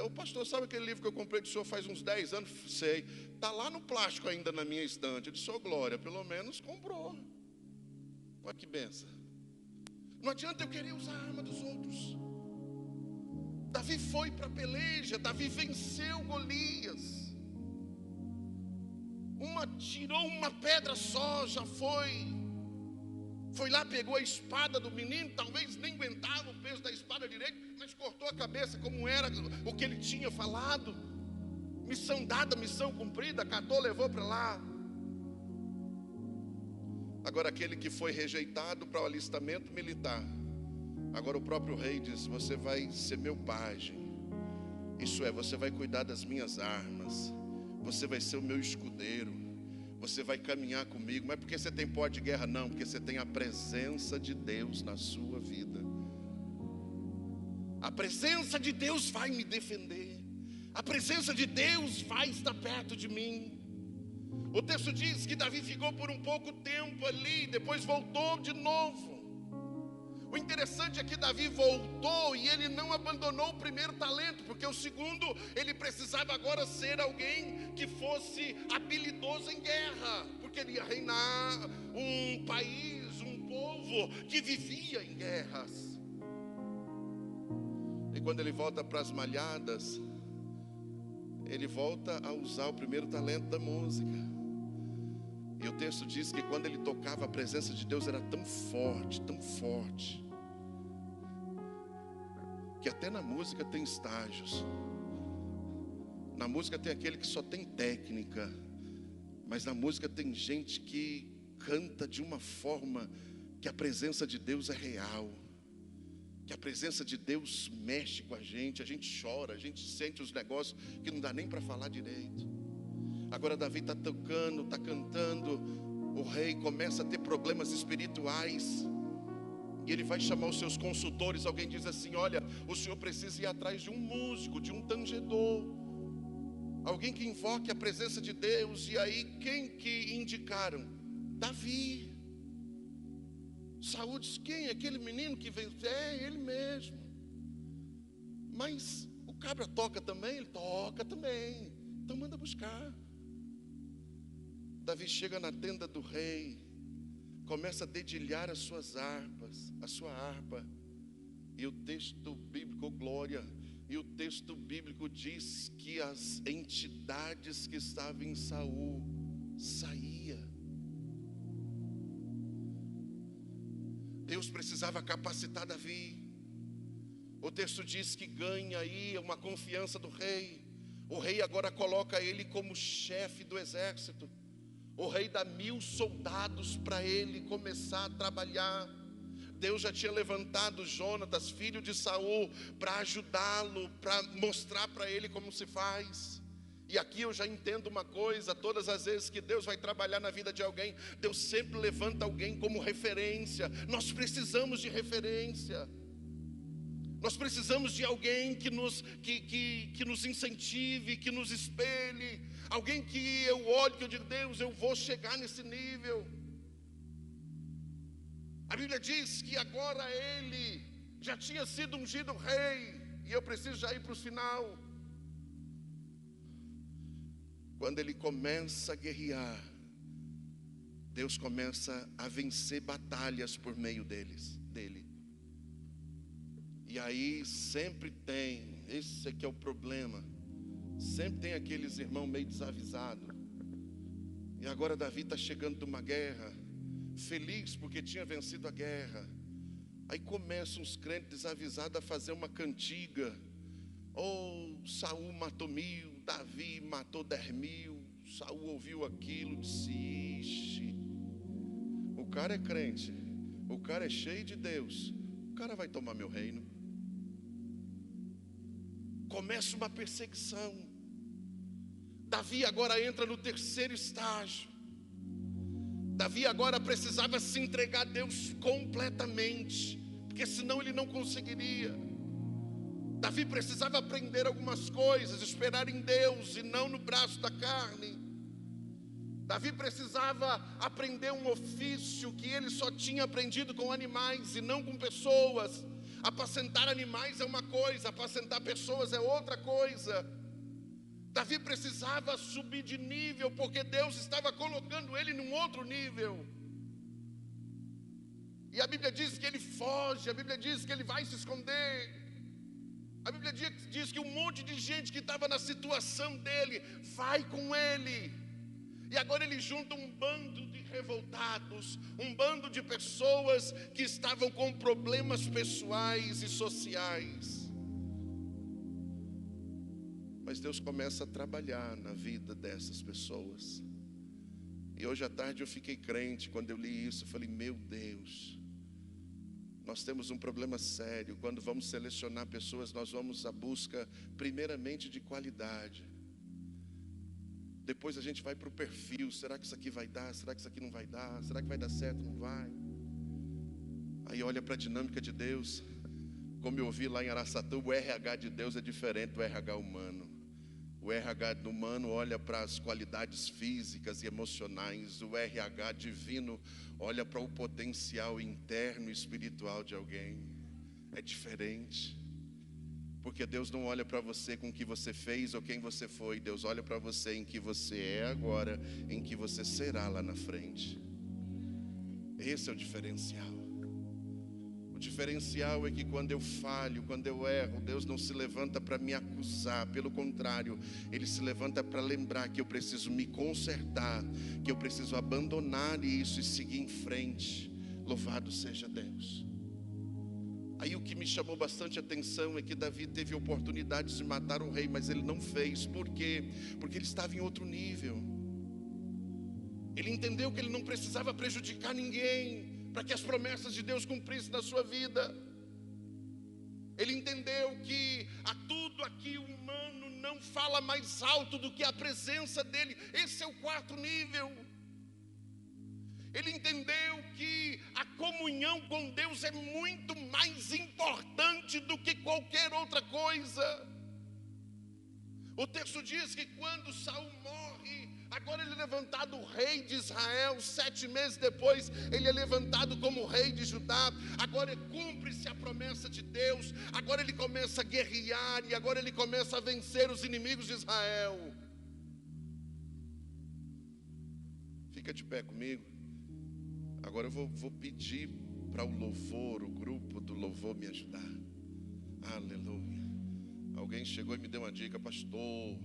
O pastor, sabe aquele livro que eu comprei do senhor faz uns 10 anos? Sei, está lá no plástico ainda na minha estante. Eu disse, ô glória, pelo menos comprou. Olha que benção. Não adianta eu querer usar a arma dos outros. Davi foi para a peleja, Davi venceu Golias. Tirou uma pedra só, já foi lá, pegou a espada do menino, talvez nem aguentava o peso da espada direito, mas cortou a cabeça como era o que ele tinha falado. Missão dada, missão cumprida, catou, levou para lá. Agora aquele que foi rejeitado para o alistamento militar, agora o próprio rei diz, você vai ser meu pajem. Isso é, você vai cuidar das minhas armas, você vai ser o meu escudeiro, você vai caminhar comigo. Não é porque você tem pó de guerra, não, porque você tem a presença de Deus na sua vida. A presença de Deus vai me defender. A presença de Deus vai estar perto de mim. O texto diz que Davi ficou por um pouco tempo ali, depois voltou de novo. O interessante é que Davi voltou e ele não abandonou o primeiro talento, porque o segundo, ele precisava agora ser alguém que fosse habilidoso em guerra, porque ele ia reinar um país, um povo que vivia em guerras. E quando ele volta para as malhadas, ele volta a usar o primeiro talento da música. E o texto diz que quando ele tocava, a presença de Deus era tão forte, que até na música tem estágios. Na música tem aquele que só tem técnica, mas na música tem gente que canta de uma forma que a presença de Deus é real, que a presença de Deus mexe com a gente chora, a gente sente os negócios que não dá nem para falar direito. Agora Davi está tocando, está cantando, o rei começa a ter problemas espirituais, e ele vai chamar os seus consultores. Alguém diz assim, olha, o senhor precisa ir atrás de um músico, de um tangedor, alguém que invoque a presença de Deus. E aí quem que indicaram? Davi. Saúl diz, quem? Aquele menino que veio? É, ele mesmo. Mas o cabra toca também? Ele toca também. Então manda buscar. Davi chega na tenda do rei, começa a dedilhar as suas harpas, a sua harpa. E o texto bíblico, glória, e o texto bíblico diz que as entidades que estavam em Saul saía. Deus precisava capacitar Davi. O texto diz que ganha aí uma confiança do rei. O rei agora coloca ele como chefe do exército. O rei dá 1000 soldados para ele começar a trabalhar. Deus já tinha levantado Jonatas, filho de Saul, para ajudá-lo, para mostrar para ele como se faz. E aqui eu já entendo uma coisa: todas as vezes que Deus vai trabalhar na vida de alguém, Deus sempre levanta alguém como referência. Nós precisamos de referência. Nós precisamos de alguém que nos incentive, que nos espelhe. Alguém que eu olho, que eu digo: Deus, eu vou chegar nesse nível. A Bíblia diz que agora ele já tinha sido ungido rei. E eu preciso já ir para o final. Quando ele começa a guerrear, Deus começa a vencer batalhas por meio dele. E aí sempre tem, esse aqui é o problema, sempre tem aqueles irmãos meio desavisados. E agora Davi está chegando de uma guerra, feliz porque tinha vencido a guerra. Aí começam os crentes desavisados a fazer uma cantiga: oh, Saul matou 1000, Davi matou 10.000. Saul ouviu aquilo, disse: ixi, o cara é crente, o cara é cheio de Deus, o cara vai tomar meu reino. Começa uma perseguição. Davi agora entra no terceiro estágio. Davi agora precisava se entregar a Deus completamente, porque senão ele não conseguiria. Davi precisava aprender algumas coisas, esperar em Deus e não no braço da carne. Davi precisava aprender um ofício que ele só tinha aprendido com animais e não com pessoas. Apacentar animais é uma coisa, apacentar pessoas é outra coisa. Davi precisava subir de nível, porque Deus estava colocando ele num outro nível. E a Bíblia diz que ele foge, a Bíblia diz que ele vai se esconder. A Bíblia diz que um monte de gente que estava na situação dele vai com ele. E agora ele junta um bando de revoltados, um bando de pessoas que estavam com problemas pessoais e sociais. Mas Deus começa a trabalhar na vida dessas pessoas. E hoje à tarde eu fiquei crente quando eu li isso. Eu falei: meu Deus, nós temos um problema sério. Quando vamos selecionar pessoas, nós vamos à busca primeiramente de qualidade. Depois a gente vai para o perfil: será que isso aqui vai dar? Será que isso aqui não vai dar? Será que vai dar certo? Não vai. Aí olha para a dinâmica de Deus. Como eu ouvi lá em Araçatu, o RH de Deus é diferente do RH humano. O RH humano olha para as qualidades físicas e emocionais. O RH divino olha para o potencial interno e espiritual de alguém. É diferente. Porque Deus não olha para você com o que você fez ou quem você foi. Deus olha para você em que você é agora, em que você será lá na frente. Esse é o diferencial. O diferencial é que quando eu falho, quando eu erro, Deus não se levanta para me acusar. Pelo contrário, Ele se levanta para lembrar que eu preciso me consertar, que eu preciso abandonar isso e seguir em frente. Louvado seja Deus. Aí o que me chamou bastante atenção é que Davi teve oportunidade de matar o rei, mas ele não fez. Por quê? Porque ele estava em outro nível. Ele entendeu que ele não precisava prejudicar ninguém para que as promessas de Deus cumprissem na sua vida. Ele entendeu que a tudo aqui humano não fala mais alto do que a presença dele. Esse é o quarto nível. Ele entendeu que a comunhão com Deus é muito mais importante do que qualquer outra coisa. O texto diz que quando Saul morre, agora ele é levantado rei de Israel. 7 meses depois ele é levantado como rei de Judá. Agora cumpre-se a promessa de Deus. Agora ele começa a guerrear e agora ele começa a vencer os inimigos de Israel. Fica de pé comigo. Agora eu vou pedir para o louvor, o grupo do louvor me ajudar. Aleluia. Alguém chegou e me deu uma dica: pastor,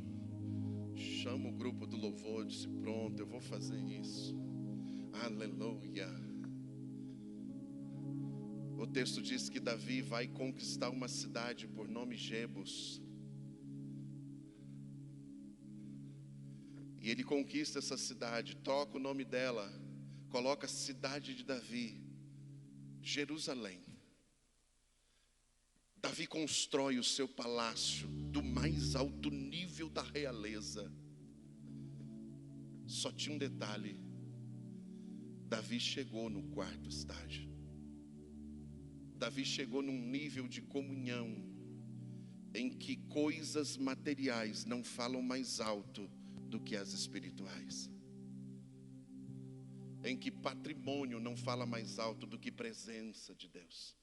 chama o grupo do louvor. Eu disse: pronto, eu vou fazer isso. Aleluia. O texto diz que Davi vai conquistar uma cidade por nome Jebus. E ele conquista essa cidade, troca o nome dela, coloca a cidade de Davi, Jerusalém. Davi constrói o seu palácio. do mais alto nível da realeza. Só tinha um detalhe: Davi chegou no quarto estágio. Davi chegou num nível de comunhão em que coisas materiais não falam mais alto do que as espirituais, em que patrimônio não fala mais alto do que presença de Deus.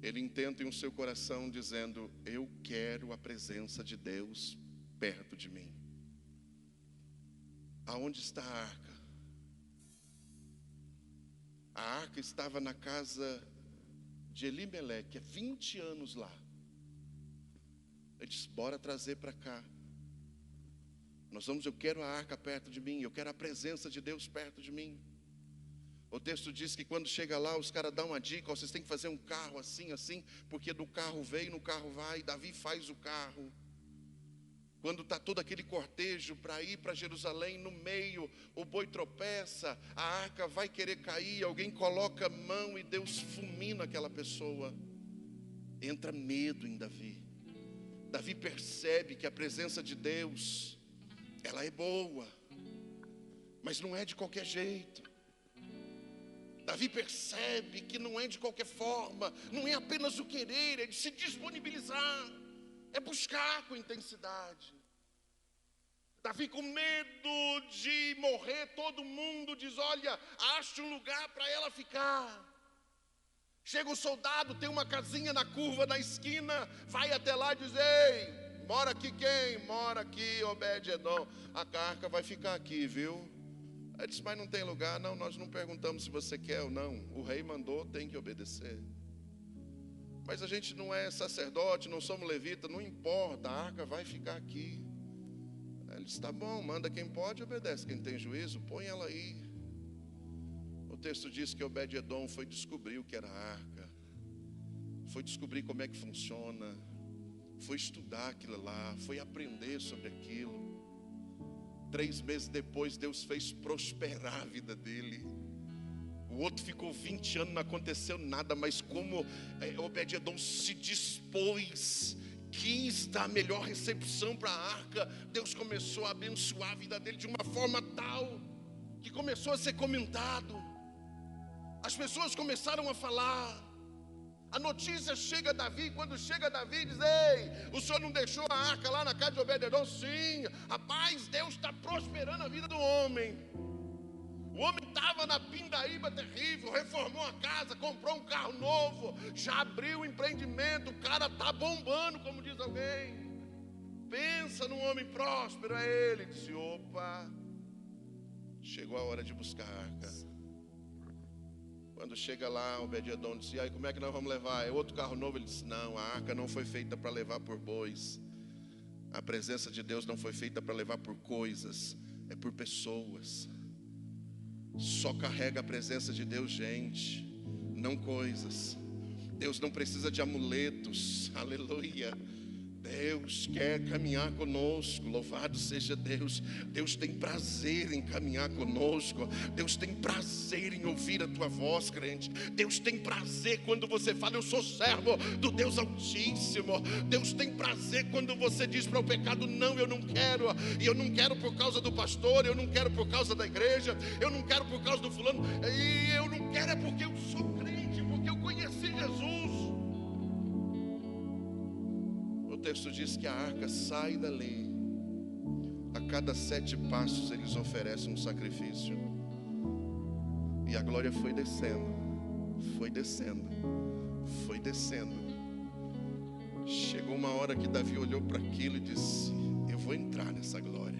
Ele intenta em seu coração dizendo: eu quero a presença de Deus perto de mim. Aonde está a arca? A arca estava na casa de Elimeleque, há 20 anos lá. Ele disse: bora trazer para cá. Eu quero a arca perto de mim, eu quero a presença de Deus perto de mim. O texto diz que quando chega lá, os caras dão uma dica: vocês têm que fazer um carro assim, assim, porque do carro vem, no carro vai. Davi faz o carro. Quando está todo aquele cortejo para ir para Jerusalém, no meio o boi tropeça, a arca vai querer cair, alguém coloca a mão e Deus fulmina aquela pessoa. Entra medo em Davi. Davi percebe que a presença de Deus, ela é boa, mas não é de qualquer jeito. Davi percebe que não é de qualquer forma, não é apenas o querer, é de se disponibilizar, é buscar com intensidade. Davi, com medo de morrer, todo mundo diz: olha, acha um lugar para ela ficar. Chega o soldado, tem uma casinha na curva, na esquina, vai até lá e diz: ei, mora aqui quem? Mora aqui Obed-Edom. A arca vai ficar aqui, viu? Ele disse: mas não tem lugar. Não, nós não perguntamos se você quer ou não. O rei mandou, tem que obedecer. Mas a gente não é sacerdote, não somos levita, não importa, a arca vai ficar aqui. Ele disse: tá bom, manda quem pode, obedece quem tem juízo, põe ela aí. O texto diz que Obed-Edom foi descobrir o que era a arca, foi descobrir como é que funciona, foi estudar aquilo lá, foi aprender sobre aquilo. 3 meses depois, Deus fez prosperar a vida dele. O outro ficou 20 anos, não aconteceu nada, mas como Obed-Edom se dispôs, quis dar a melhor recepção para a arca, Deus começou a abençoar a vida dele de uma forma tal que começou a ser comentado. As pessoas começaram a falar. A notícia chega a Davi. Quando chega a Davi, diz: ei, o senhor não deixou a arca lá na casa de Obed-Edom? Sim, rapaz, Deus está prosperando a vida do homem. O homem estava na pindaíba terrível, reformou a casa, comprou um carro novo, já abriu o empreendimento, o cara está bombando, como diz alguém. Pensa num homem próspero. É ele. Disse: opa, chegou a hora de buscar a arca. Quando chega lá, Obed-Edom disse: e aí, como é que nós vamos levar? É outro carro novo? Ele disse: não, a arca não foi feita para levar por bois. A presença de Deus não foi feita para levar por coisas, é por pessoas. Só carrega a presença de Deus gente, não coisas. Deus não precisa de amuletos. Aleluia. Deus quer caminhar conosco, louvado seja Deus. Deus tem prazer em caminhar conosco. Deus tem prazer em ouvir a tua voz, crente. Deus tem prazer quando você fala: eu sou servo do Deus Altíssimo. Deus tem prazer quando você diz para o pecado: não, eu não quero. E eu não quero por causa do pastor, eu não quero por causa da igreja, eu não quero por causa do fulano, e eu não quero é porque eu sou crente, porque eu conheci Jesus. O texto diz que a arca sai dali. A cada 7 passos eles oferecem um sacrifício. E a glória foi descendo, foi descendo, foi descendo. Chegou uma hora que Davi olhou para aquilo e disse: eu vou entrar nessa glória.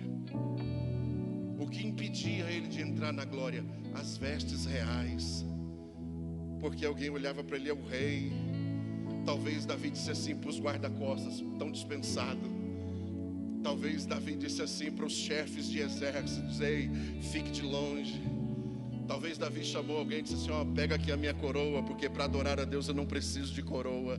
O que impedia ele de entrar na glória? As vestes reais. Porque alguém olhava para ele: é o rei. Talvez Davi disse assim para os guarda-costas: estão dispensados. Talvez Davi disse assim para os chefes de exércitos: ei, fique de longe. Talvez Davi chamou alguém e disse assim: ó, pega aqui a minha coroa, porque para adorar a Deus eu não preciso de coroa.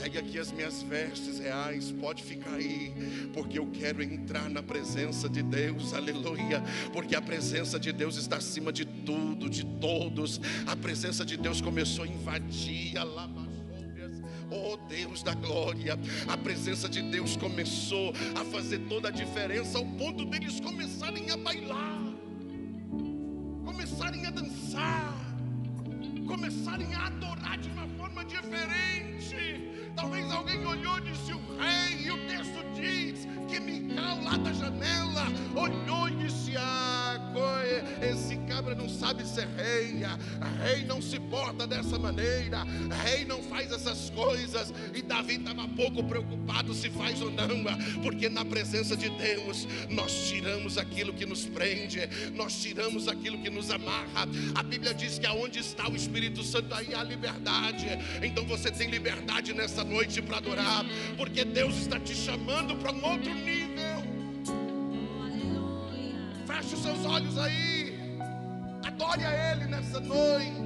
Pegue aqui as minhas vestes reais, pode ficar aí, porque eu quero entrar na presença de Deus. Aleluia. Porque a presença de Deus está acima de tudo, de todos. A presença de Deus começou a invadir a lama. Oh Deus da glória, a presença de Deus começou a fazer toda a diferença, ao ponto deles começarem a bailar, começarem a dançar, começarem a adorar de uma forma diferente. Talvez alguém olhou e disse o rei, e o texto diz que Mical lá da janela olhou e disse: esse cabra não sabe ser rei, rei não se porta dessa maneira, rei não faz essas coisas. E Davi estava pouco preocupado se faz ou não, porque na presença de Deus nós tiramos aquilo que nos prende, nós tiramos aquilo que nos amarra. A Bíblia diz que aonde está o Espírito Santo, aí há liberdade. Então você tem liberdade nessa noite para adorar, porque Deus está te chamando para um outro nível. Feche os seus olhos aí, adore a Ele nessa noite.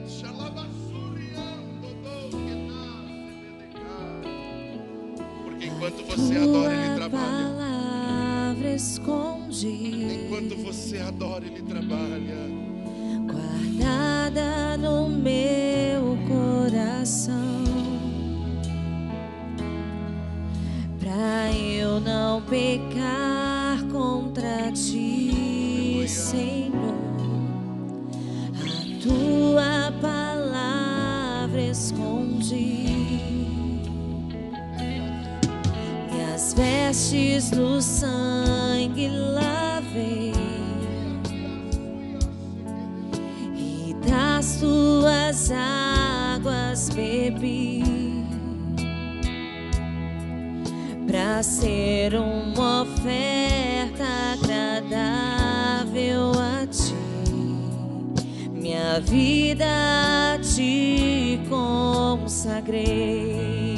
Porque enquanto você adora, Ele trabalha. Enquanto você adora, Ele trabalha. Guardada no meu coração, pra eu não pecar contra Ti, Senhor. A Tua palavra escondi, minhas vestes no sangue lavei, e das Tuas águas bebi, pra ser uma oferta agradável a Ti. Minha vida a Ti consagrei,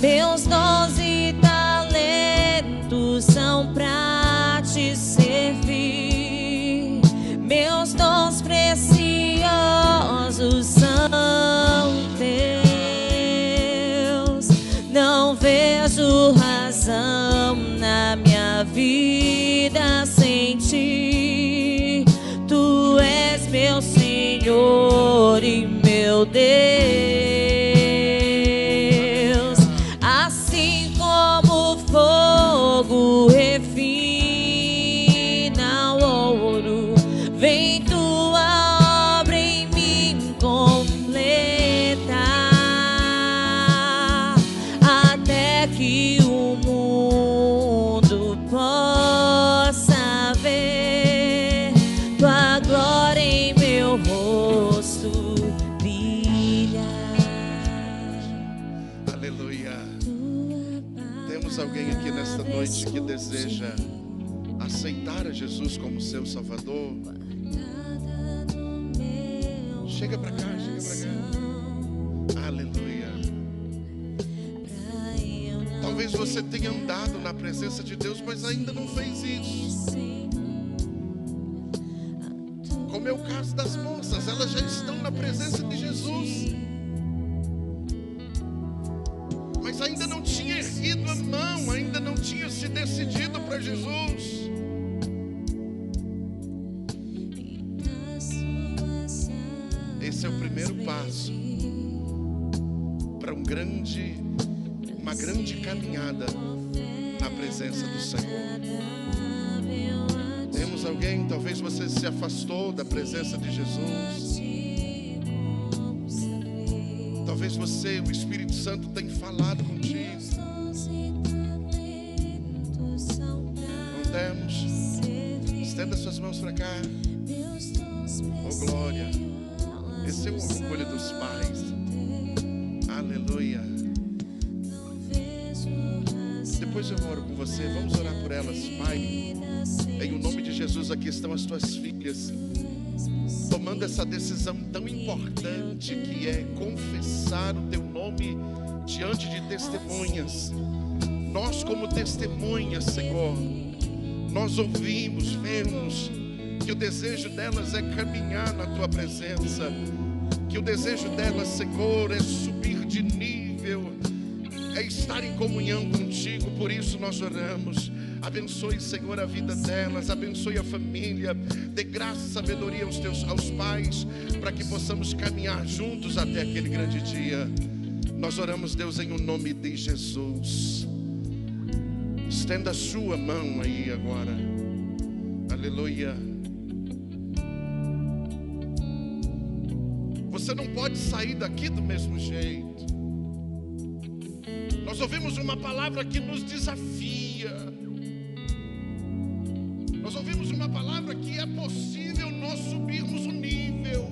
meus dons e talentos são pra Te servir, meus dons preciosos são Teus. Não vejo razão na minha vida sem Ti. Tu és meu Senhor e meu Deus. Assim como o fogo refina o ouro, vem Tua obra em mim completar, até que o mundo possa ver Tua glória em meu rosto brilhar. Aleluia. Temos alguém aqui nesta noite que deseja aceitar a Jesus como seu Salvador? Chega pra cá, chega pra cá. Aleluia. Talvez você tenha andado na presença de Deus, mas ainda não fez isso. Como é o caso das moças, elas já estão na presença de Jesus, mas ainda não tinha erguido a mão, ainda não tinha se decidido para Jesus. Esse é o primeiro passo para uma grande caminhada na presença do Senhor. Temos alguém, talvez você se afastou da presença de Jesus. Talvez você, o Espírito Santo tem falado contigo. Não temos? Estenda suas mãos para cá. Oh glória. Esse é o orgulho dos pais. Aleluia. Depois eu oro com você. Vamos orar por elas, Pai. Em o nome de Jesus, aqui estão as tuas filhas, tomando essa decisão tão importante, que é confessar o teu nome diante de testemunhas. Nós, como testemunhas, Senhor, nós ouvimos, vemos que o desejo delas é caminhar na tua presença, que o desejo delas, Senhor, é subir de nível, é estar em comunhão contigo. Por isso nós oramos, Abençoe, Senhor, a vida delas, abençoe a família, dê graça e sabedoria aos pais, para que possamos caminhar juntos até aquele grande dia. Nós oramos, Deus, em o nome de Jesus. Estenda a sua mão aí agora. Aleluia. Você não pode sair daqui do mesmo jeito. Nós ouvimos uma palavra que nos desafia. Nós ouvimos uma palavra que é possível nós subirmos o nível.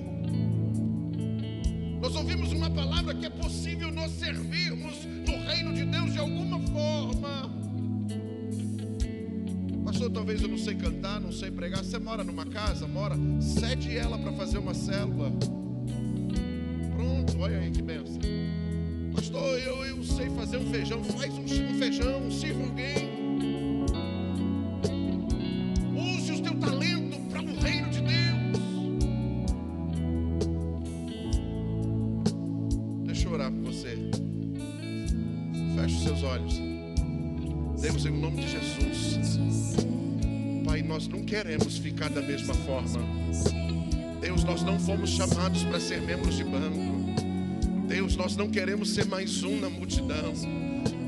Nós ouvimos uma palavra que é possível nós servirmos no reino de Deus de alguma forma. Pastor, talvez eu não sei cantar, não sei pregar. Você mora numa casa, cede ela para fazer uma célula. Pronto, olha aí que bênção. Pastor, eu sei fazer um feijão. Faz um feijão, sirva alguém. Use o teu talento para o reino de Deus. Deixa eu orar por você. Feche os seus olhos. Deus, em nome de Jesus, Pai, nós não queremos ficar da mesma forma. Deus, nós não fomos chamados para ser membros de banco. Deus, nós não queremos ser mais um na multidão.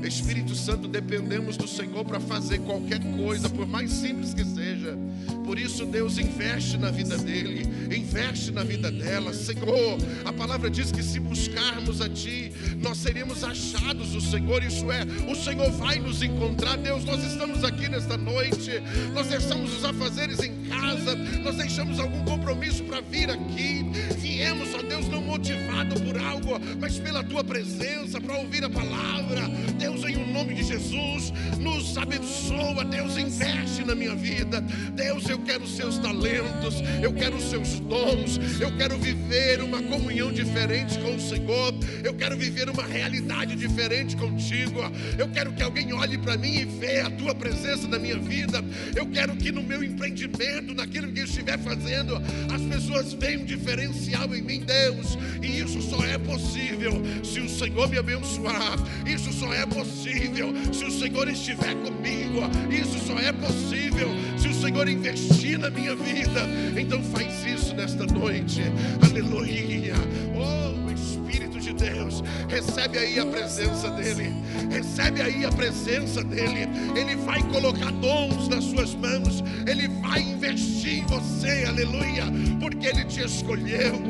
Espírito Santo, dependemos do Senhor para fazer qualquer coisa, por mais simples que seja. Por isso, Deus, investe na vida dele, investe na vida dela. Senhor, a palavra diz que se buscarmos a Ti, nós seremos achados do Senhor. Isso é, o Senhor vai nos encontrar. Deus, nós estamos aqui nesta noite, nós deixamos os afazeres em casa, nós deixamos algum compromisso para vir aqui. Viemos, ó Deus, não motivado por algo, mas pela Tua presença, para ouvir a palavra. Deus, em o nome de Jesus, nos abençoa. Deus, investe na minha vida. Deus, eu quero os Seus talentos, eu quero os Seus dons, eu quero viver uma comunhão diferente com o Senhor, eu quero viver uma realidade diferente contigo. Eu quero que alguém olhe para mim e veja a Tua presença na minha vida. Eu quero que no meu empreendimento, naquilo que eu estiver fazendo, as pessoas vejam um diferencial em mim, Deus. E isso só é possível se o Senhor me abençoar. Isso só é possível se o Senhor estiver comigo. Isso só é possível se o Senhor investir na minha vida. Então faz isso nesta noite. Aleluia. Oh, Espírito de Deus, recebe aí a presença dEle. Recebe aí a presença dEle. Ele vai colocar dons nas suas mãos. Ele vai investir em você, aleluia, porque Ele te escolheu.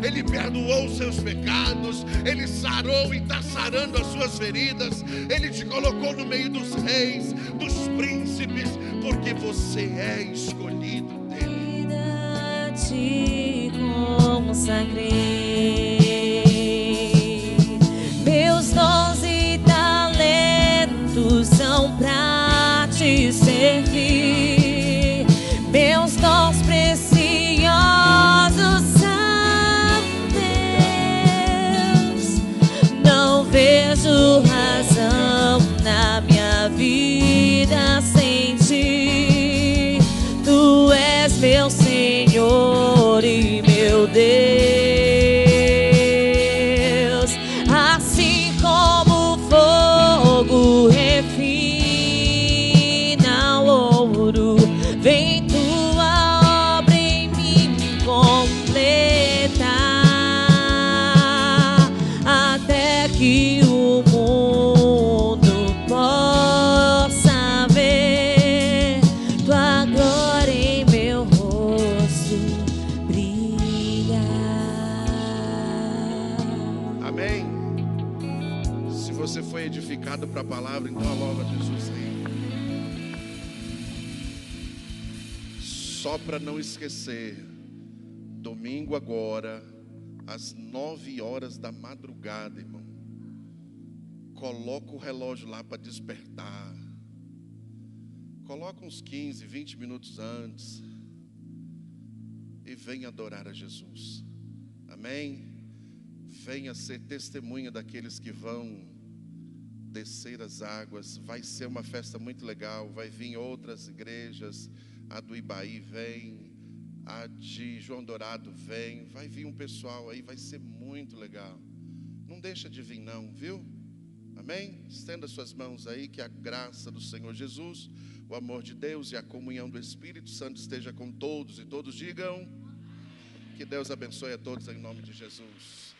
Ele perdoou os seus pecados. Ele sarou e está sarando as suas feridas. Ele te colocou no meio dos reis, dos príncipes, porque você é escolhido dEle. Te consagrei, meus dons e talentos são pra te servir. Meus dons preciosos são teus. Não vejo razão na minha vida sem Ti. Tu és meu Senhor e meu Deus. Assim como o fogo refina o ouro, vem Tua obra em mim completar, até que o mundo possa ver Tua glória em meu rosto brilhar. Amém. Se você foi edificado para a palavra, então louva Jesus aí. Só para não esquecer, domingo agora, às 9 horas da madrugada, irmão. Coloca o relógio lá para despertar. Coloca uns 15, 20 minutos antes e venha adorar a Jesus. Amém? Venha ser testemunha daqueles que vão descer as águas. Vai ser uma festa muito legal. Vai vir outras igrejas. A do Ibaí vem, a de João Dourado vem. Vai vir um pessoal aí, vai ser muito legal. Não deixa de vir não, viu? Amém? Estenda suas mãos aí, que a graça do Senhor Jesus, o amor de Deus e a comunhão do Espírito Santo esteja com todos, e todos digam: que Deus abençoe a todos em nome de Jesus.